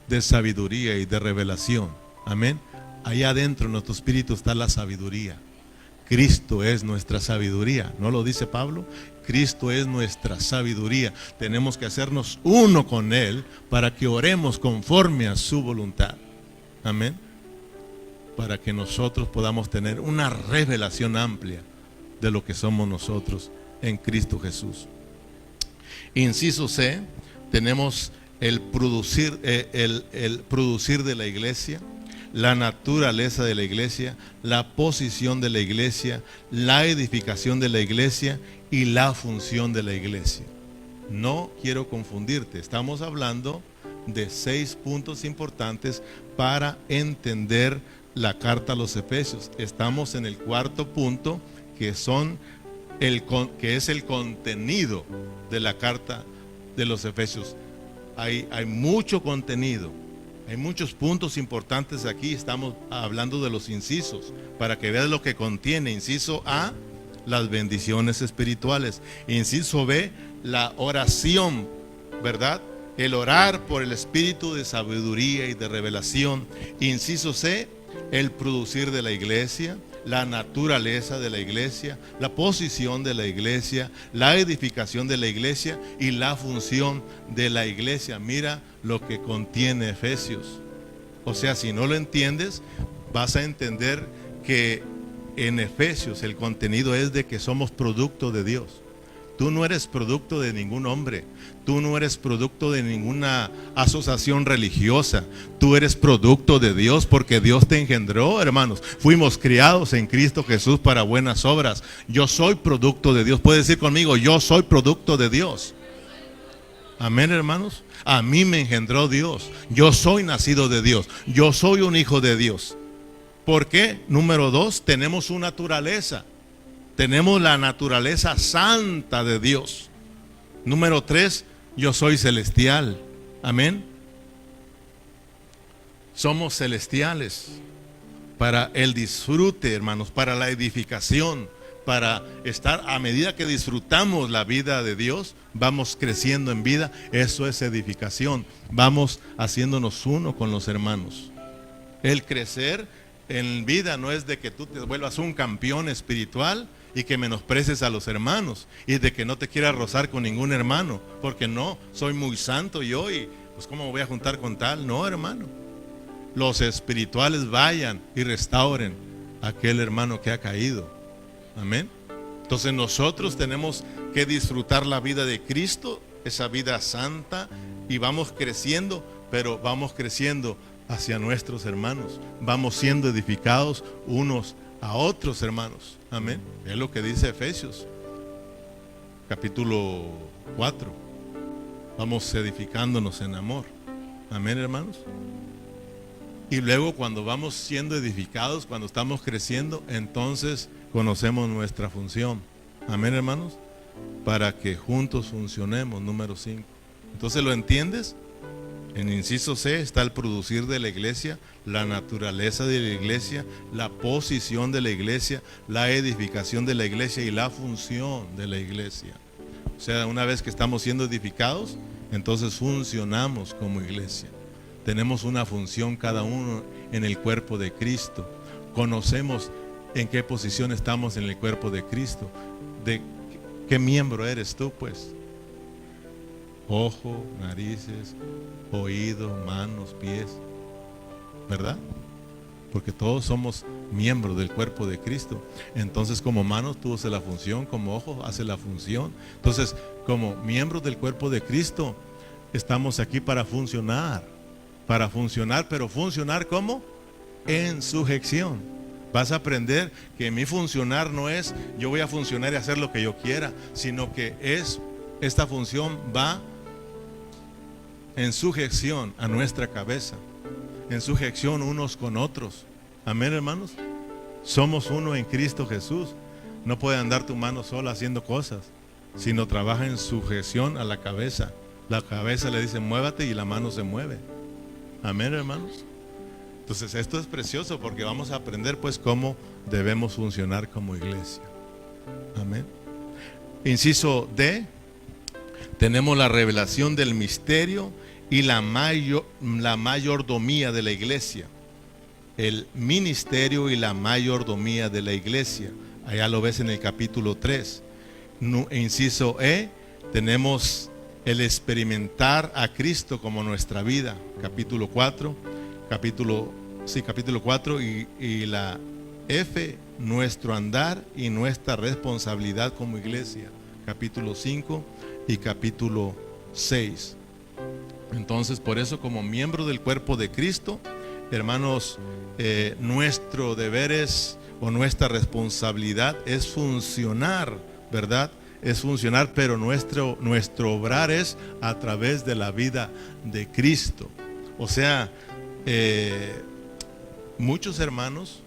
de sabiduría y de revelación. Amén. Allá adentro en nuestro espíritu está la sabiduría. Cristo es nuestra sabiduría. ¿No lo dice Pablo? Cristo es nuestra sabiduría. Tenemos que hacernos uno con Él para que oremos conforme a su voluntad. Amén. Para que nosotros podamos tener una revelación amplia de lo que somos nosotros en Cristo Jesús. Inciso C, tenemos el producir de la iglesia, la naturaleza de la iglesia, la posición de la iglesia, la edificación de la iglesia y la función de la iglesia. No quiero confundirte, estamos hablando de 6 puntos importantes para entender la carta a los Efesios. Estamos en el cuarto punto, que es el contenido de la carta de los Efesios. Hay mucho contenido, hay muchos puntos importantes aquí. Estamos hablando de los incisos para que veas lo que contiene. Inciso A, las bendiciones espirituales. Inciso B, la oración, ¿verdad? El orar por el espíritu de sabiduría y de revelación. Inciso C, el producir de la iglesia, la naturaleza de la iglesia, la posición de la iglesia, la edificación de la iglesia y la función de la iglesia. Mira lo que contiene Efesios. O sea, si no lo entiendes, vas a entender que en Efesios el contenido es de que somos producto de Dios. Tú no eres producto de ningún hombre. Tú no eres producto de ninguna asociación religiosa. Tú eres producto de Dios porque Dios te engendró, hermanos. Fuimos criados en Cristo Jesús para buenas obras. Yo soy producto de Dios. Puede decir conmigo, yo soy producto de Dios. Amén, hermanos. A mí me engendró Dios. Yo soy nacido de Dios. Yo soy un hijo de Dios. ¿Por qué? Número 2, tenemos su naturaleza. Tenemos la naturaleza santa de Dios. Número 3, yo soy celestial. Amén. Somos celestiales para el disfrute, hermanos, para la edificación, para estar, a medida que disfrutamos la vida de Dios, vamos creciendo en vida. Eso es edificación. Vamos haciéndonos uno con los hermanos. El crecer en vida no es de que tú te vuelvas un campeón espiritual y que menosprecies a los hermanos y de que no te quieras rozar con ningún hermano, porque no, soy muy santo yo y pues cómo me voy a juntar con tal. No, hermano, los espirituales vayan y restauren a aquel hermano que ha caído. Amén. Entonces nosotros tenemos que disfrutar la vida de Cristo, esa vida santa, y vamos creciendo, pero vamos creciendo hacia nuestros hermanos, vamos siendo edificados unos a otros, hermanos. Amén. Es lo que dice Efesios capítulo 4. Vamos edificándonos en amor. Amén, hermanos. Y luego cuando vamos siendo edificados, cuando estamos creciendo, entonces conocemos nuestra función. Amén, hermanos. Para que juntos funcionemos. Número 5. Entonces, ¿lo entiendes? En inciso C está el producir de la iglesia, la naturaleza de la iglesia, la posición de la iglesia, la edificación de la iglesia y la función de la iglesia. O sea, una vez que estamos siendo edificados, entonces funcionamos como iglesia. Tenemos una función cada uno en el cuerpo de Cristo. Conocemos en qué posición estamos en el cuerpo de Cristo. ¿De qué miembro eres tú, pues? Ojo, narices, oído, manos, pies, ¿verdad? Porque todos somos miembros del cuerpo de Cristo. Entonces, como manos tú haces la función, como ojo hace la función. Entonces, como miembros del cuerpo de Cristo, estamos aquí para funcionar, pero funcionar ¿cómo? En sujeción. Vas a aprender que mi funcionar no es yo voy a funcionar y hacer lo que yo quiera, sino que esta función va en sujeción a nuestra cabeza, en sujeción unos con otros. Amén, hermanos. Somos uno en Cristo Jesús. No puede andar tu mano sola haciendo cosas, sino trabaja en sujeción a la cabeza. La cabeza le dice muévate y la mano se mueve. Amén, hermanos. Entonces esto es precioso porque vamos a aprender pues cómo debemos funcionar como iglesia. Amén. Inciso D, tenemos la revelación del misterio y la mayordomía de la iglesia. El ministerio y la mayordomía de la iglesia. Allá lo ves en el capítulo 3. Inciso E, tenemos el experimentar a Cristo como nuestra vida. Capítulo 4. Capítulo 4 y la F, nuestro andar y nuestra responsabilidad como iglesia. Capítulo 5 y capítulo 6. Entonces, por eso como miembro del cuerpo de Cristo, hermanos, nuestro deber es, o nuestra responsabilidad es funcionar, ¿verdad? Es funcionar, pero nuestro obrar es a través de la vida de Cristo. O sea, muchos hermanos,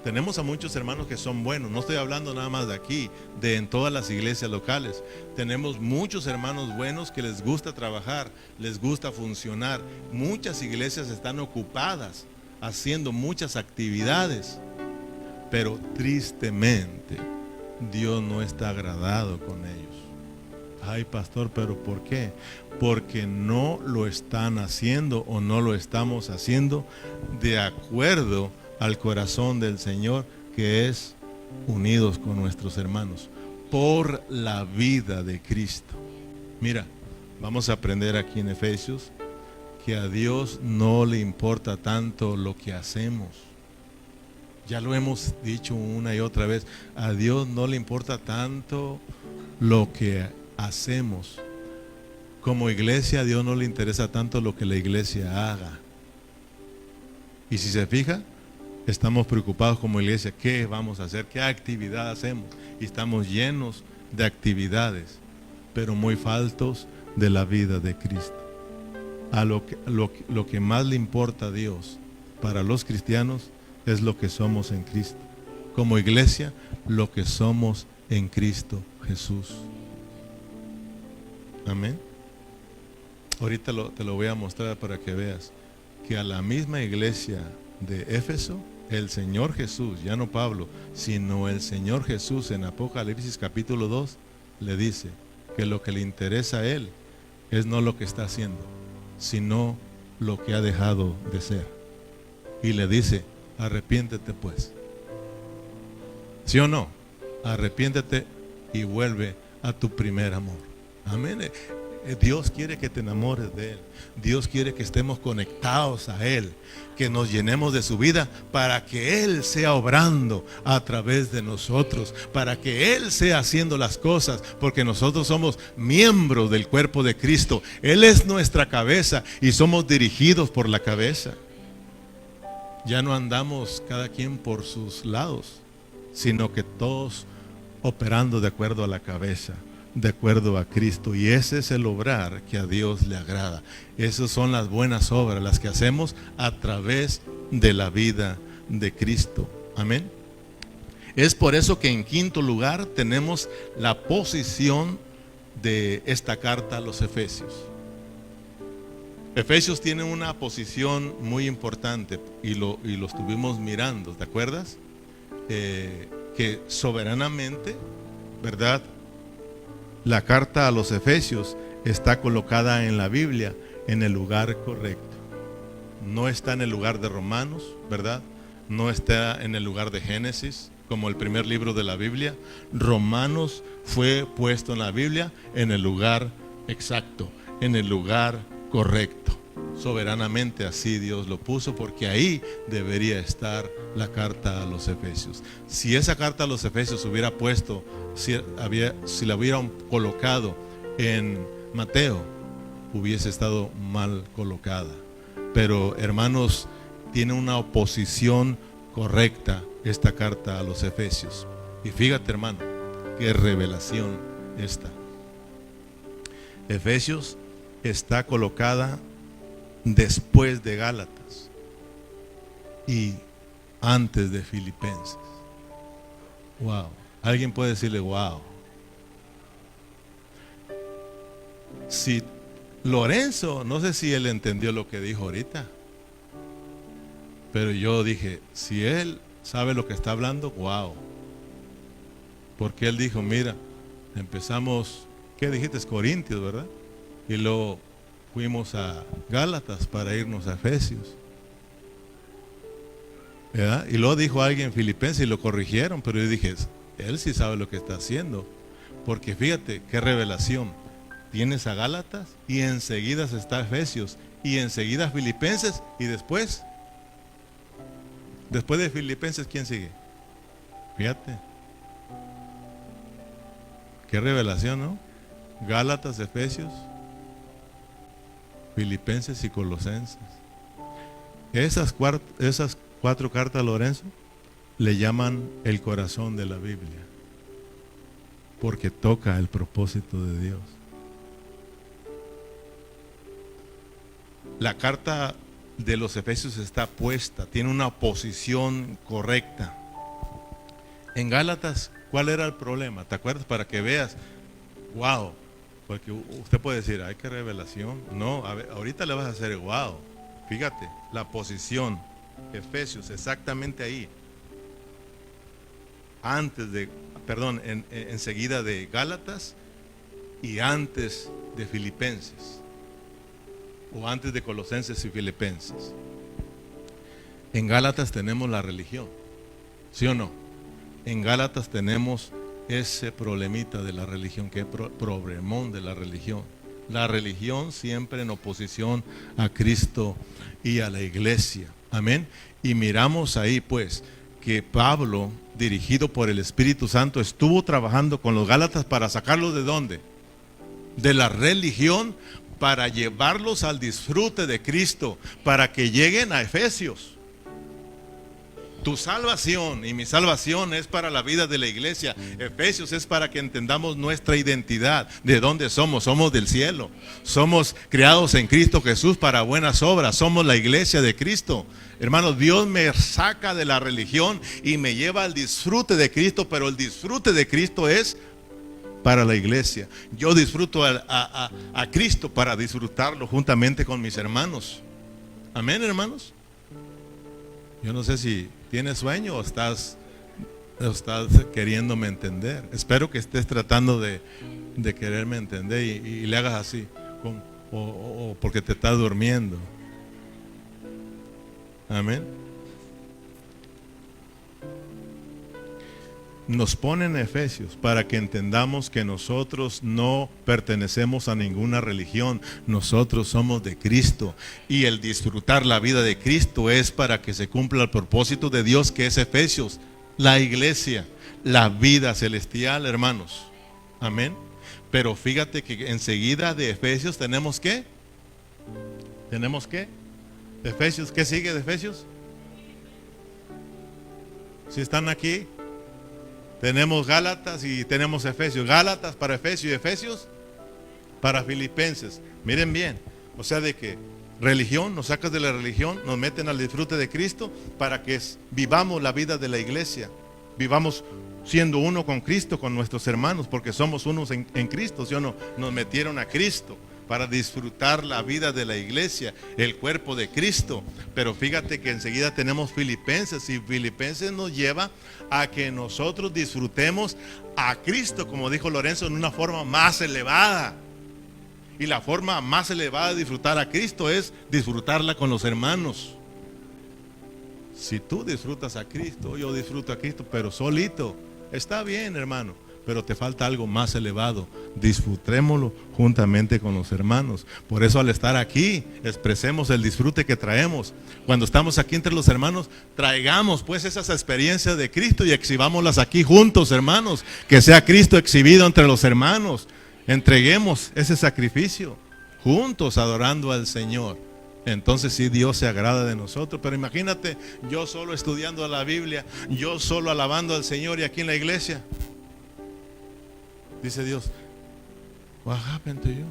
tenemos a muchos hermanos que son buenos. No estoy hablando nada más de aquí, en todas las iglesias locales. Tenemos muchos hermanos buenos que les gusta trabajar, les gusta funcionar. Muchas iglesias están ocupadas haciendo muchas actividades, pero tristemente Dios no está agradado con ellos. Ay, pastor, ¿pero por qué? Porque no lo están haciendo o no lo estamos haciendo de acuerdo al corazón del Señor, que es unidos con nuestros hermanos por la vida de Cristo. Mira, vamos a aprender aquí en Efesios que a Dios no le importa tanto lo que hacemos. Ya lo hemos dicho una y otra vez, a Dios no le importa tanto lo que hacemos. Como iglesia, a Dios no le interesa tanto lo que la iglesia haga. Y si se fija, estamos preocupados como iglesia, ¿qué vamos a hacer? ¿Qué actividad hacemos? Y estamos llenos de actividades, pero muy faltos de la vida de Cristo. Lo que más le importa a Dios para los cristianos es lo que somos en Cristo. Como iglesia, lo que somos en Cristo Jesús. Amén. Ahorita te lo voy a mostrar para que veas que a la misma iglesia de Éfeso, el Señor Jesús, ya no Pablo, sino el Señor Jesús en Apocalipsis capítulo 2, le dice que lo que le interesa a él es no lo que está haciendo, sino lo que ha dejado de ser. Y le dice, arrepiéntete pues. ¿Sí o no? Arrepiéntete y vuelve a tu primer amor. Amén. Dios quiere que te enamores de Él. Dios quiere que estemos conectados a Él, que nos llenemos de su vida para que Él sea obrando a través de nosotros, para que Él sea haciendo las cosas, porque nosotros somos miembros del cuerpo de Cristo. Él es nuestra cabeza y somos dirigidos por la cabeza. Ya no andamos cada quien por sus lados, sino que todos operando de acuerdo a la cabeza, de acuerdo a Cristo. Y ese es el obrar que a Dios le agrada. Esas son las buenas obras, las que hacemos a través de la vida de Cristo. Amén. Es por eso que en quinto lugar tenemos la posición de esta carta a los Efesios. Efesios tiene una posición muy importante y lo estuvimos mirando, ¿te acuerdas? Que soberanamente, ¿verdad? La carta a los Efesios está colocada en la Biblia en el lugar correcto. No está en el lugar de Romanos, ¿verdad? No está en el lugar de Génesis, como el primer libro de la Biblia. Romanos fue puesto en la Biblia en el lugar exacto, en el lugar correcto. Soberanamente así Dios lo puso, porque ahí debería estar la carta a los Efesios. Si esa carta a los Efesios hubiera puesto, si la hubieran colocado en Mateo, hubiese estado mal colocada. Pero hermanos, tiene una oposición correcta esta carta a los Efesios. Y fíjate, hermano, qué revelación esta. Efesios está colocada después de Gálatas y antes de Filipenses. Wow. Alguien puede decirle wow. Si Lorenzo, no sé si él entendió lo que dijo ahorita, pero yo dije, si él sabe lo que está hablando, wow. Porque él dijo, mira, empezamos, ¿qué dijiste? Corintios, ¿verdad? Y luego fuimos a Gálatas para irnos a Efesios, ¿verdad? Y luego dijo alguien Filipenses y lo corrigieron, pero yo dije, él sí sabe lo que está haciendo, porque fíjate qué revelación. Tienes a Gálatas y enseguida está Efesios y enseguida Filipenses y después de Filipenses, ¿quién sigue? Fíjate qué revelación, ¿no? Gálatas, Efesios, Filipenses y Colosenses. Esas cuatro cartas, Lorenzo, le llaman el corazón de la Biblia, porque toca el propósito de Dios. La carta de los Efesios está puesta, tiene una posición correcta. En Gálatas, ¿cuál era el problema? ¿Te acuerdas? Para que veas, wow. Porque usted puede decir, ay, qué revelación. No, a ver, ahorita le vas a hacer wow. Fíjate, la posición, Efesios, exactamente ahí. Enseguida de Gálatas y antes de Filipenses. O antes de Colosenses y Filipenses. En Gálatas tenemos la religión, ¿sí o no? En Gálatas tenemos ese problemita de la religión, que es problemón de la religión. La religión siempre en oposición a Cristo y a la iglesia. Amén. Y miramos ahí pues que Pablo, dirigido por el Espíritu Santo, estuvo trabajando con los Gálatas para sacarlos ¿de dónde? De la religión, para llevarlos al disfrute de Cristo, para que lleguen a Efesios. Tu salvación y mi salvación es para la vida de la iglesia. Efesios es para que entendamos nuestra identidad. ¿De dónde somos? Somos del cielo. Somos creados en Cristo Jesús para buenas obras. Somos la iglesia de Cristo. Hermanos, Dios me saca de la religión y me lleva al disfrute de Cristo, pero el disfrute de Cristo es para la iglesia. Yo disfruto a Cristo para disfrutarlo juntamente con mis hermanos. Amén, hermanos. Yo no sé si tienes sueño o estás queriéndome entender. Espero que estés tratando de quererme entender y le hagas así, o porque te estás durmiendo. Amén. Nos pone en Efesios para que entendamos que nosotros no pertenecemos a ninguna religión. Nosotros somos de Cristo, y el disfrutar la vida de Cristo es para que se cumpla el propósito de Dios, que es Efesios, la iglesia, la vida celestial, hermanos. Amén. Pero fíjate que enseguida de Efesios tenemos ¿qué? Efesios, ¿qué sigue de Efesios? ¿Sí están aquí? Tenemos Gálatas y tenemos Efesios. Gálatas para Efesios y Efesios para Filipenses. Miren bien, o sea, de que religión, nos sacas de la religión, nos meten al disfrute de Cristo para que vivamos la vida de la iglesia. Vivamos siendo uno con Cristo, con nuestros hermanos, porque somos unos en Cristo, ¿sí o no? Nos metieron a Cristo para disfrutar la vida de la iglesia, el cuerpo de Cristo. Pero fíjate que enseguida tenemos Filipenses, y Filipenses nos lleva a que nosotros disfrutemos a Cristo, como dijo Lorenzo, en una forma más elevada. Y la forma más elevada de disfrutar a Cristo es disfrutarla con los hermanos. Si tú disfrutas a Cristo, yo disfruto a Cristo, pero solito, está bien, hermano, pero te falta algo más elevado. Disfrutémoslo juntamente con los hermanos. Por eso, al estar aquí, expresemos el disfrute que traemos. Cuando estamos aquí entre los hermanos, traigamos pues esas experiencias de Cristo y exhibámoslas aquí juntos, hermanos. Que sea Cristo exhibido entre los hermanos. Entreguemos ese sacrificio juntos, adorando al Señor. Entonces sí, Dios se agrada de nosotros. Pero imagínate, yo solo estudiando la Biblia, yo solo alabando al Señor, y aquí en la iglesia dice Dios, what happened to you?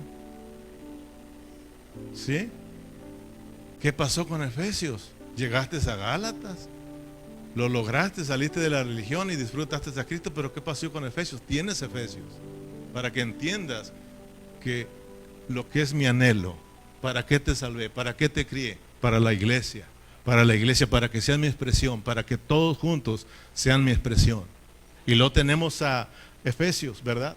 ¿Sí? ¿Qué pasó con Efesios? Llegaste a Gálatas, lo lograste, saliste de la religión y disfrutaste a Cristo, pero ¿qué pasó con Efesios? Tienes Efesios, para que entiendas que lo que es mi anhelo, para qué te salvé, para qué te crié, para la iglesia, para que seas mi expresión, para que todos juntos sean mi expresión. Y lo tenemos a Efesios, ¿verdad?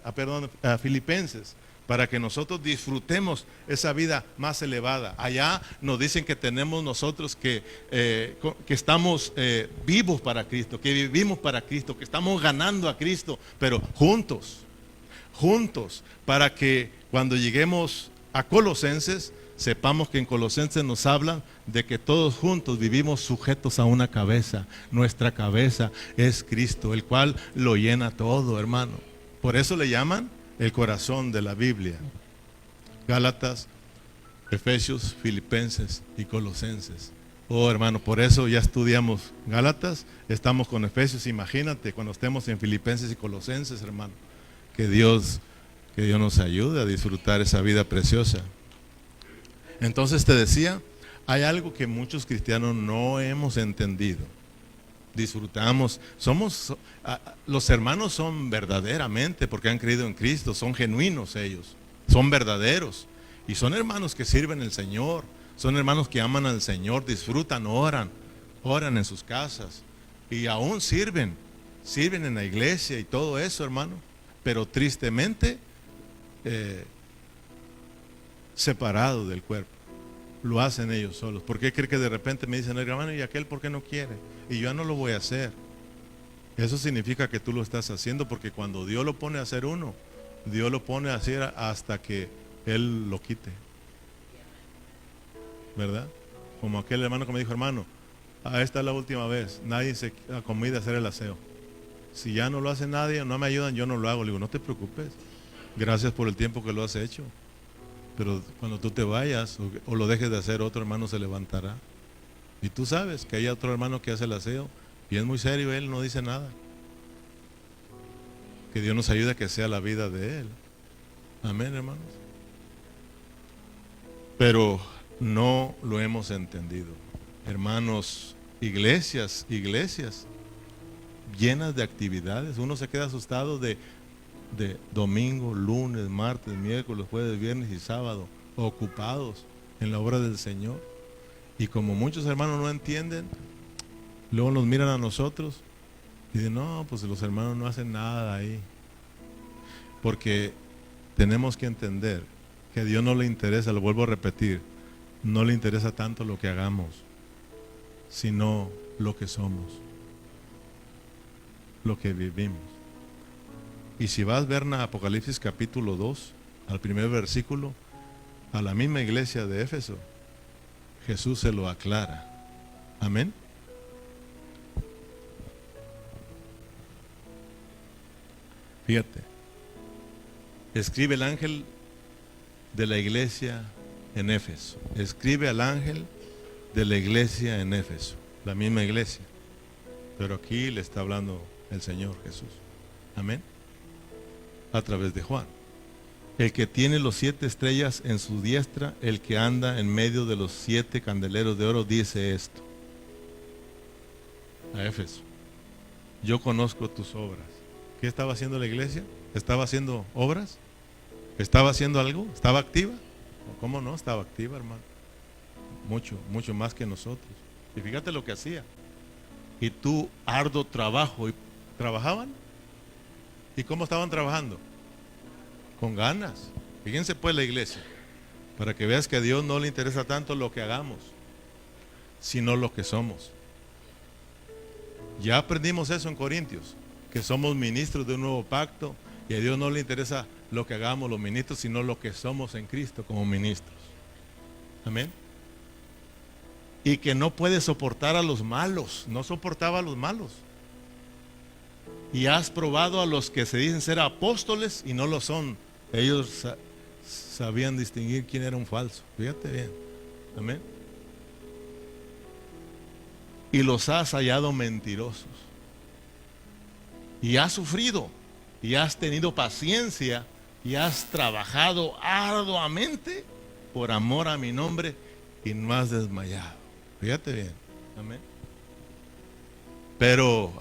A Filipenses, para que nosotros disfrutemos esa vida más elevada. Allá nos dicen que tenemos nosotros que estamos vivos para Cristo, que vivimos para Cristo, que estamos ganando a Cristo, pero juntos, para que cuando lleguemos a Colosenses, sepamos que en Colosenses nos hablan de que todos juntos vivimos sujetos a una cabeza. Nuestra cabeza es Cristo, el cual lo llena todo, hermano. Por eso le llaman el corazón de la Biblia. Gálatas, Efesios, Filipenses y Colosenses. Oh, hermano, por eso ya estudiamos Gálatas, estamos con Efesios. Imagínate cuando estemos en Filipenses y Colosenses, hermano. Que Dios nos ayude a disfrutar esa vida preciosa. Entonces te decía, hay algo que muchos cristianos no hemos entendido. Disfrutamos, los hermanos son verdaderamente, porque han creído en Cristo, son genuinos ellos, son verdaderos, y son hermanos que sirven al Señor, son hermanos que aman al Señor, disfrutan, oran en sus casas, y aún sirven en la iglesia y todo eso, hermano, pero tristemente separados del cuerpo. Lo hacen ellos solos. ¿Por qué cree que de repente me dicen, hermano, y aquel por qué no quiere? Y yo ya no lo voy a hacer. Eso significa que tú lo estás haciendo, porque cuando Dios lo pone a hacer uno, Dios lo pone a hacer hasta que Él lo quite, ¿verdad? Como aquel hermano que me dijo, hermano, esta es la última vez, nadie se acomide a hacer el aseo. Si ya no lo hace nadie, no me ayudan, yo no lo hago. Le digo, no te preocupes, gracias por el tiempo que lo has hecho. Pero cuando tú te vayas o lo dejes de hacer, otro hermano se levantará. Y tú sabes que hay otro hermano que hace el aseo y es muy serio, él no dice nada. Que Dios nos ayude a que sea la vida de él. Amén, hermanos. Pero no lo hemos entendido. Hermanos, iglesias llenas de actividades. Uno se queda asustado de domingo, lunes, martes, miércoles, jueves, viernes y sábado, ocupados en la obra del Señor. Y como muchos hermanos no entienden, luego nos miran a nosotros y dicen, no, pues los hermanos no hacen nada ahí. Porque tenemos que entender que a Dios no le interesa, lo vuelvo a repetir, no le interesa tanto lo que hagamos, sino lo que somos, lo que vivimos. Y si vas a ver en Apocalipsis capítulo 2, al primer versículo, a la misma iglesia de Éfeso, Jesús se lo aclara. Amén. Fíjate, escribe el ángel de la iglesia en Éfeso. Escribe al ángel de la iglesia en Éfeso, la misma iglesia. Pero aquí le está hablando el Señor Jesús. Amén. A través de Juan. El que tiene los 7 estrellas en su diestra, el que anda en medio de los 7 candeleros de oro, dice esto. A Éfeso. Yo conozco tus obras. ¿Qué estaba haciendo la iglesia? ¿Estaba haciendo obras? ¿Estaba haciendo algo? ¿Estaba activa? ¿Cómo no? Estaba activa, hermano. Mucho más que nosotros. Y fíjate lo que hacía. Y tú, arduo trabajo. ¿Y trabajaban? ¿Y cómo estaban trabajando? Con ganas. Fíjense pues la iglesia, para que veas que a Dios no le interesa tanto lo que hagamos, sino lo que somos. Ya aprendimos eso en Corintios, que somos ministros de un nuevo pacto, y a Dios no le interesa lo que hagamos los ministros, sino lo que somos en Cristo como ministros. Amén. Y que no puede soportar a los malos, no soportaba a los malos. Y has probado a los que se dicen ser apóstoles y no lo son. Ellos sabían distinguir quién era un falso. Fíjate bien. Amén. Y los has hallado mentirosos. Y has sufrido. Y has tenido paciencia. Y has trabajado arduamente por amor a mi nombre. Y no has desmayado. Fíjate bien. Amén. Pero,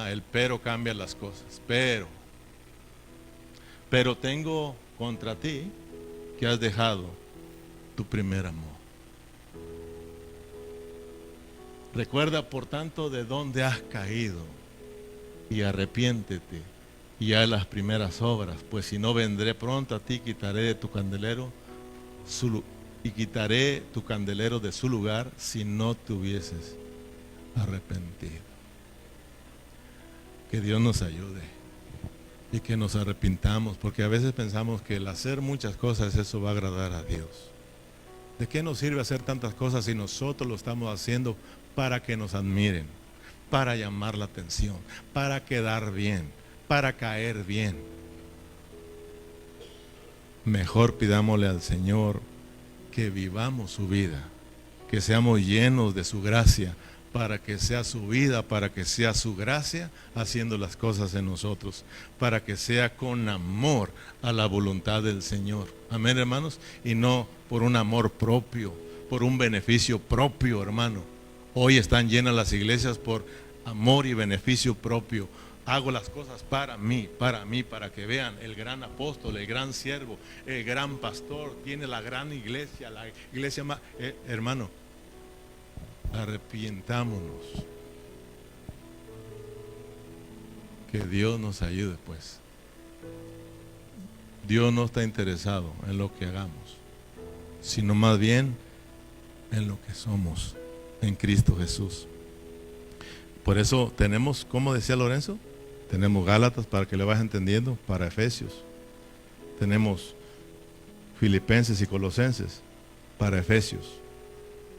el pero cambia las cosas. Pero tengo contra ti que has dejado tu primer amor. Recuerda, por tanto, de dónde has caído y arrepiéntete y haz las primeras obras, pues si no vendré pronto a ti, quitaré de tu candelero quitaré tu candelero de su lugar si no te hubieses arrepentido. Que Dios nos ayude y que nos arrepintamos, porque a veces pensamos que el hacer muchas cosas, eso va a agradar a Dios. ¿De qué nos sirve hacer tantas cosas si nosotros lo estamos haciendo para que nos admiren, para llamar la atención, para quedar bien, para caer bien? Mejor pidámosle al Señor que vivamos su vida, que seamos llenos de su gracia, para que sea su vida, para que sea su gracia haciendo las cosas en nosotros, para que sea con amor a la voluntad del Señor. Amén, hermanos, y no por un amor propio, por un beneficio propio, hermano. Hoy están llenas las iglesias por amor y beneficio propio. Hago las cosas para mí, para que vean el gran apóstol, el gran siervo, el gran pastor, tiene la gran iglesia, la iglesia más, hermano. Arrepientámonos. Que Dios nos ayude, pues. Dios no está interesado en lo que hagamos, sino más bien en lo que somos en Cristo Jesús. Por eso tenemos, como decía Lorenzo, tenemos Gálatas para que le vayas entendiendo, para Efesios. Tenemos Filipenses y Colosenses para Efesios.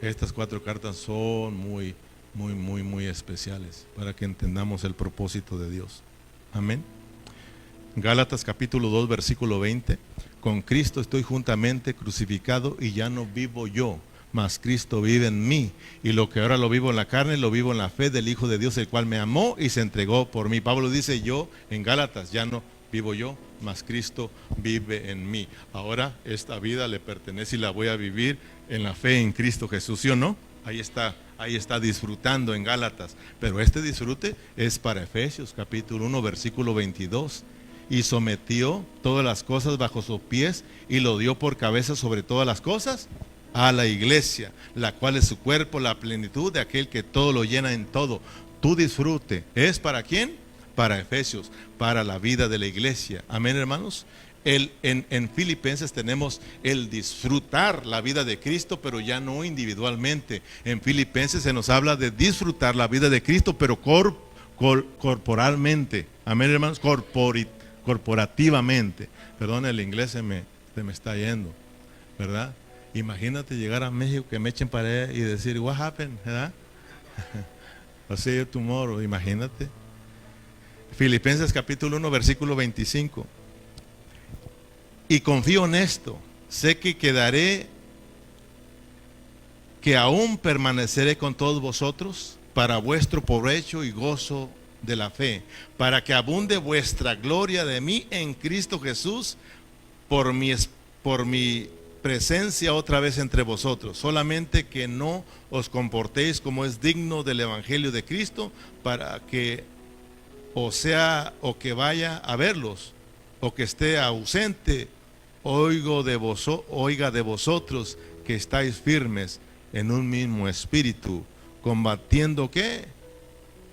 Estas 4 cartas son muy muy, muy, muy especiales para que entendamos el propósito de Dios. Amén. Gálatas capítulo 2 versículo 20. Con Cristo estoy juntamente crucificado y ya no vivo yo, mas Cristo vive en mí. Y lo que ahora lo vivo en la carne, lo vivo en la fe del Hijo de Dios, el cual me amó y se entregó por mí. Pablo dice, yo en Gálatas ya no vivo yo, mas Cristo vive en mí. Ahora esta vida le pertenece y la voy a vivir en la fe en Cristo Jesús, ¿sí o no? Ahí está disfrutando en Gálatas. Pero este disfrute es para Efesios capítulo 1 versículo 22. Y sometió todas las cosas bajo sus pies y lo dio por cabeza sobre todas las cosas a la iglesia, la cual es su cuerpo, la plenitud de aquel que todo lo llena en todo. Tu disfrute es para quién? Para Efesios, para la vida de la iglesia. Amén, hermanos. En Filipenses tenemos el disfrutar la vida de Cristo, pero ya no individualmente. En Filipenses se nos habla de disfrutar la vida de Cristo, pero corporalmente. Amén, hermanos, corporativamente. Perdón, el inglés se me está yendo, ¿verdad? Imagínate llegar a México, que me echen para allá y decir, what happened, ¿verdad? I'll see you tomorrow, imagínate. Filipenses capítulo 1 versículo 25. Y confío en esto, sé que aún permaneceré con todos vosotros para vuestro provecho y gozo de la fe, para que abunde vuestra gloria de mí en Cristo Jesús por mi presencia otra vez entre vosotros. Solamente que no os comportéis como es digno del evangelio de Cristo, para que o que vaya a verlos o que esté ausente, oiga de vosotros que estáis firmes en un mismo espíritu, combatiendo ¿qué?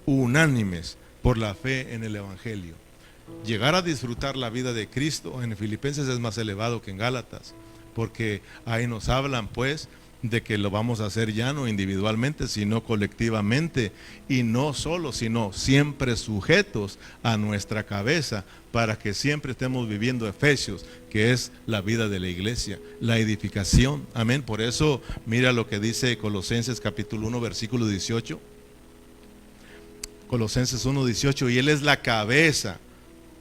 Unánimes por la fe en el evangelio. Llegar a disfrutar la vida de Cristo en Filipenses es más elevado que en Gálatas, porque ahí nos hablan pues de que lo vamos a hacer ya no individualmente, sino colectivamente, y no solo, sino siempre sujetos a nuestra cabeza, para que siempre estemos viviendo Efesios, que es la vida de la iglesia, la edificación. Amén. Por eso mira lo que dice Colosenses capítulo 1 versículo 18. Colosenses 1, 18, y Él es la cabeza.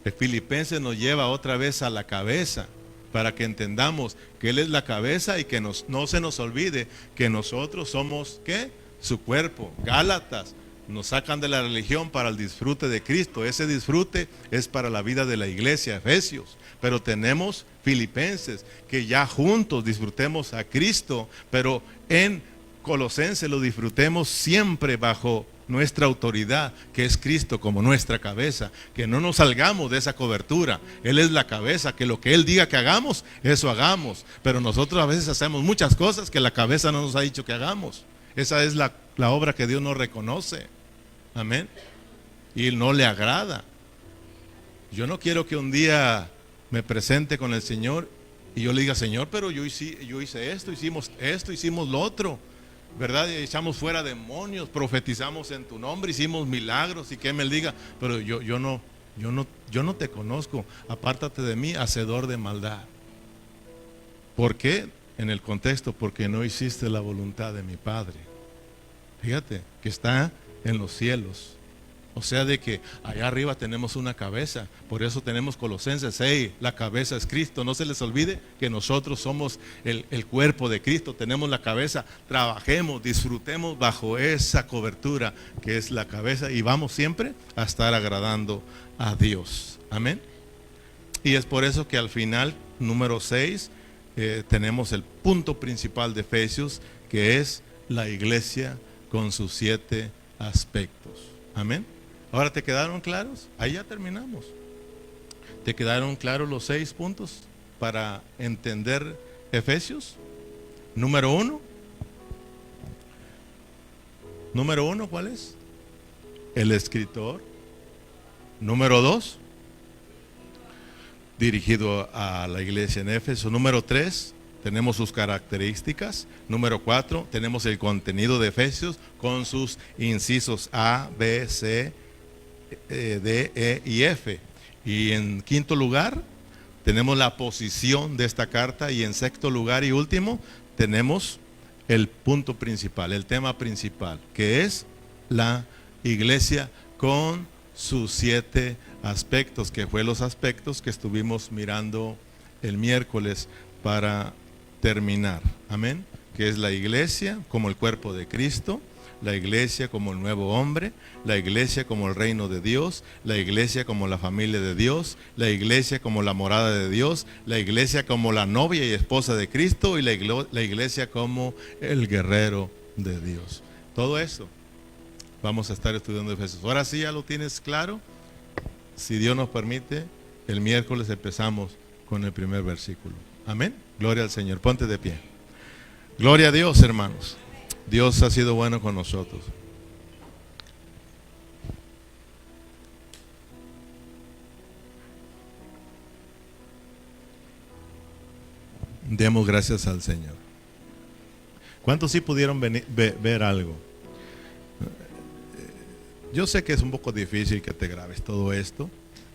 El Filipenses nos lleva otra vez a la cabeza, para que entendamos que Él es la cabeza y que no se nos olvide que nosotros somos, ¿qué? Su cuerpo. Gálatas nos sacan de la religión para el disfrute de Cristo. Ese disfrute es para la vida de la iglesia, Efesios. Pero tenemos Filipenses, que ya juntos disfrutemos a Cristo, pero en Colosenses lo disfrutemos siempre bajo nuestra autoridad, que es Cristo como nuestra cabeza, que no nos salgamos de esa cobertura. Él es la cabeza, que lo que Él diga que hagamos, eso hagamos. Pero nosotros a veces hacemos muchas cosas que la cabeza no nos ha dicho que hagamos. Esa es la obra que Dios no reconoce. Amén. Y no le agrada. Yo no quiero que un día me presente con el Señor y yo le diga, Señor, pero yo hice esto, hicimos lo otro, ¿verdad? Echamos fuera demonios, profetizamos en tu nombre, hicimos milagros, y que Él diga, pero yo no te conozco, apártate de mí, hacedor de maldad. ¿Por qué? En el contexto, porque no hiciste la voluntad de mi Padre. Fíjate, que está en los cielos. O sea, de que allá arriba tenemos una cabeza. Por eso tenemos Colosenses 6, la cabeza es Cristo. No se les olvide que nosotros somos el cuerpo de Cristo. Tenemos la cabeza. Trabajemos, disfrutemos bajo esa cobertura que es la cabeza, y vamos siempre a estar agradando a Dios. Amén. Y es por eso que al final, número 6, tenemos el punto principal de Efesios, que es la iglesia con sus 7 aspectos. Amén. Ahora, ¿te quedaron claros? Ahí ya terminamos. ¿Te quedaron claros los 6 puntos para entender Efesios? Número 1, ¿cuál es? El escritor. Número 2, dirigido a la iglesia en Éfeso. Número 3, tenemos sus características. Número 4, tenemos el contenido de Efesios con sus incisos A, B, C, D, E y F. Y en quinto lugar, tenemos la posición de esta carta. Y en sexto lugar y último, tenemos el punto principal, el tema principal, que es la iglesia con sus 7 aspectos, que fue los aspectos que estuvimos mirando el miércoles para terminar. Amén. Que es la iglesia como el cuerpo de Cristo, la iglesia como el nuevo hombre, la iglesia como el reino de Dios, la iglesia como la familia de Dios, la iglesia como la morada de Dios, la iglesia como la novia y esposa de Cristo y la iglesia como el guerrero de Dios. Todo eso vamos a estar estudiando Efesios. Ahora sí ya lo tienes claro. Si Dios nos permite, el miércoles empezamos con el primer versículo. Amén. Gloria al Señor. Ponte de pie. Gloria a Dios, hermanos. Dios ha sido bueno con nosotros. Demos gracias al Señor. ¿Cuántos sí pudieron ver algo? Yo sé que es un poco difícil que te grabes todo esto,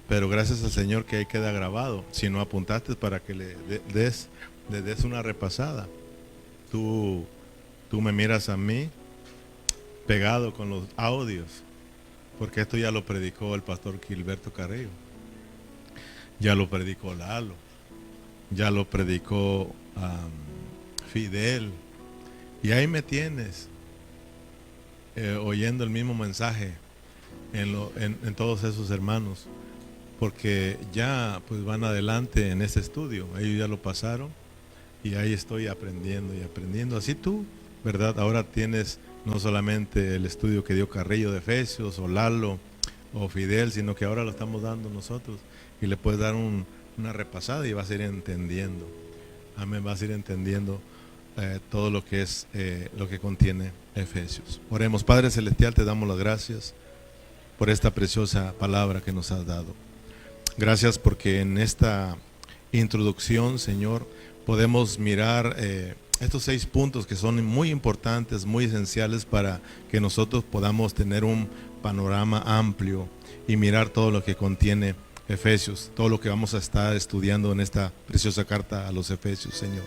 pero gracias al Señor que ahí queda grabado. Si no apuntaste, para que le des una repasada. Tú me miras a mí pegado con los audios, porque esto ya lo predicó el pastor Gilberto Carrillo, ya lo predicó Lalo, ya lo predicó Fidel, y ahí me tienes oyendo el mismo mensaje en todos esos hermanos, porque ya pues van adelante en ese estudio, ellos ya lo pasaron y ahí estoy aprendiendo y aprendiendo. Así tú, ¿verdad? Ahora tienes no solamente el estudio que dio Carrillo de Efesios o Lalo o Fidel, sino que ahora lo estamos dando nosotros y le puedes dar una repasada y vas a ir entendiendo. Amén, vas a ir entendiendo todo lo que es lo que contiene Efesios. Oremos. Padre Celestial, te damos las gracias por esta preciosa palabra que nos has dado. Gracias porque en esta introducción, Señor, podemos mirar estos 6 puntos que son muy importantes, muy esenciales para que nosotros podamos tener un panorama amplio y mirar todo lo que contiene Efesios, todo lo que vamos a estar estudiando en esta preciosa carta a los Efesios, Señor.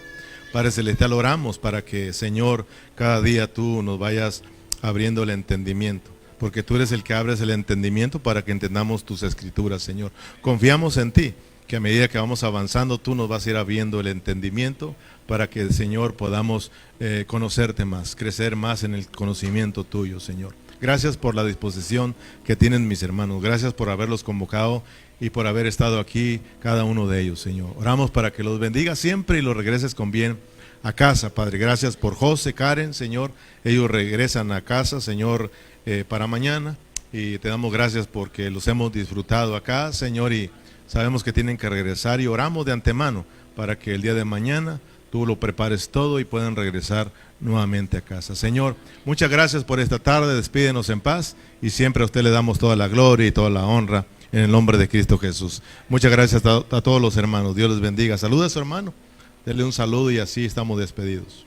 Padre Celestial, oramos para que, Señor, cada día tú nos vayas abriendo el entendimiento, porque tú eres el que abres el entendimiento para que entendamos tus escrituras, Señor. Confiamos en ti, que a medida que vamos avanzando, tú nos vas a ir abriendo el entendimiento para que, Señor, podamos conocerte más, crecer más en el conocimiento tuyo, Señor. Gracias por la disposición que tienen mis hermanos. Gracias por haberlos convocado y por haber estado aquí cada uno de ellos, Señor. Oramos para que los bendigas siempre y los regreses con bien a casa, Padre. Gracias por José, Karen, Señor. Ellos regresan a casa, Señor, para mañana. Y te damos gracias porque los hemos disfrutado acá, Señor, y sabemos que tienen que regresar, y oramos de antemano para que el día de mañana tú lo prepares todo y puedan regresar nuevamente a casa. Señor, muchas gracias por esta tarde. Despídenos en paz y siempre a usted le damos toda la gloria y toda la honra en el nombre de Cristo Jesús. Muchas gracias a todos los hermanos. Dios les bendiga. Saluda a su hermano. Denle un saludo y así estamos despedidos.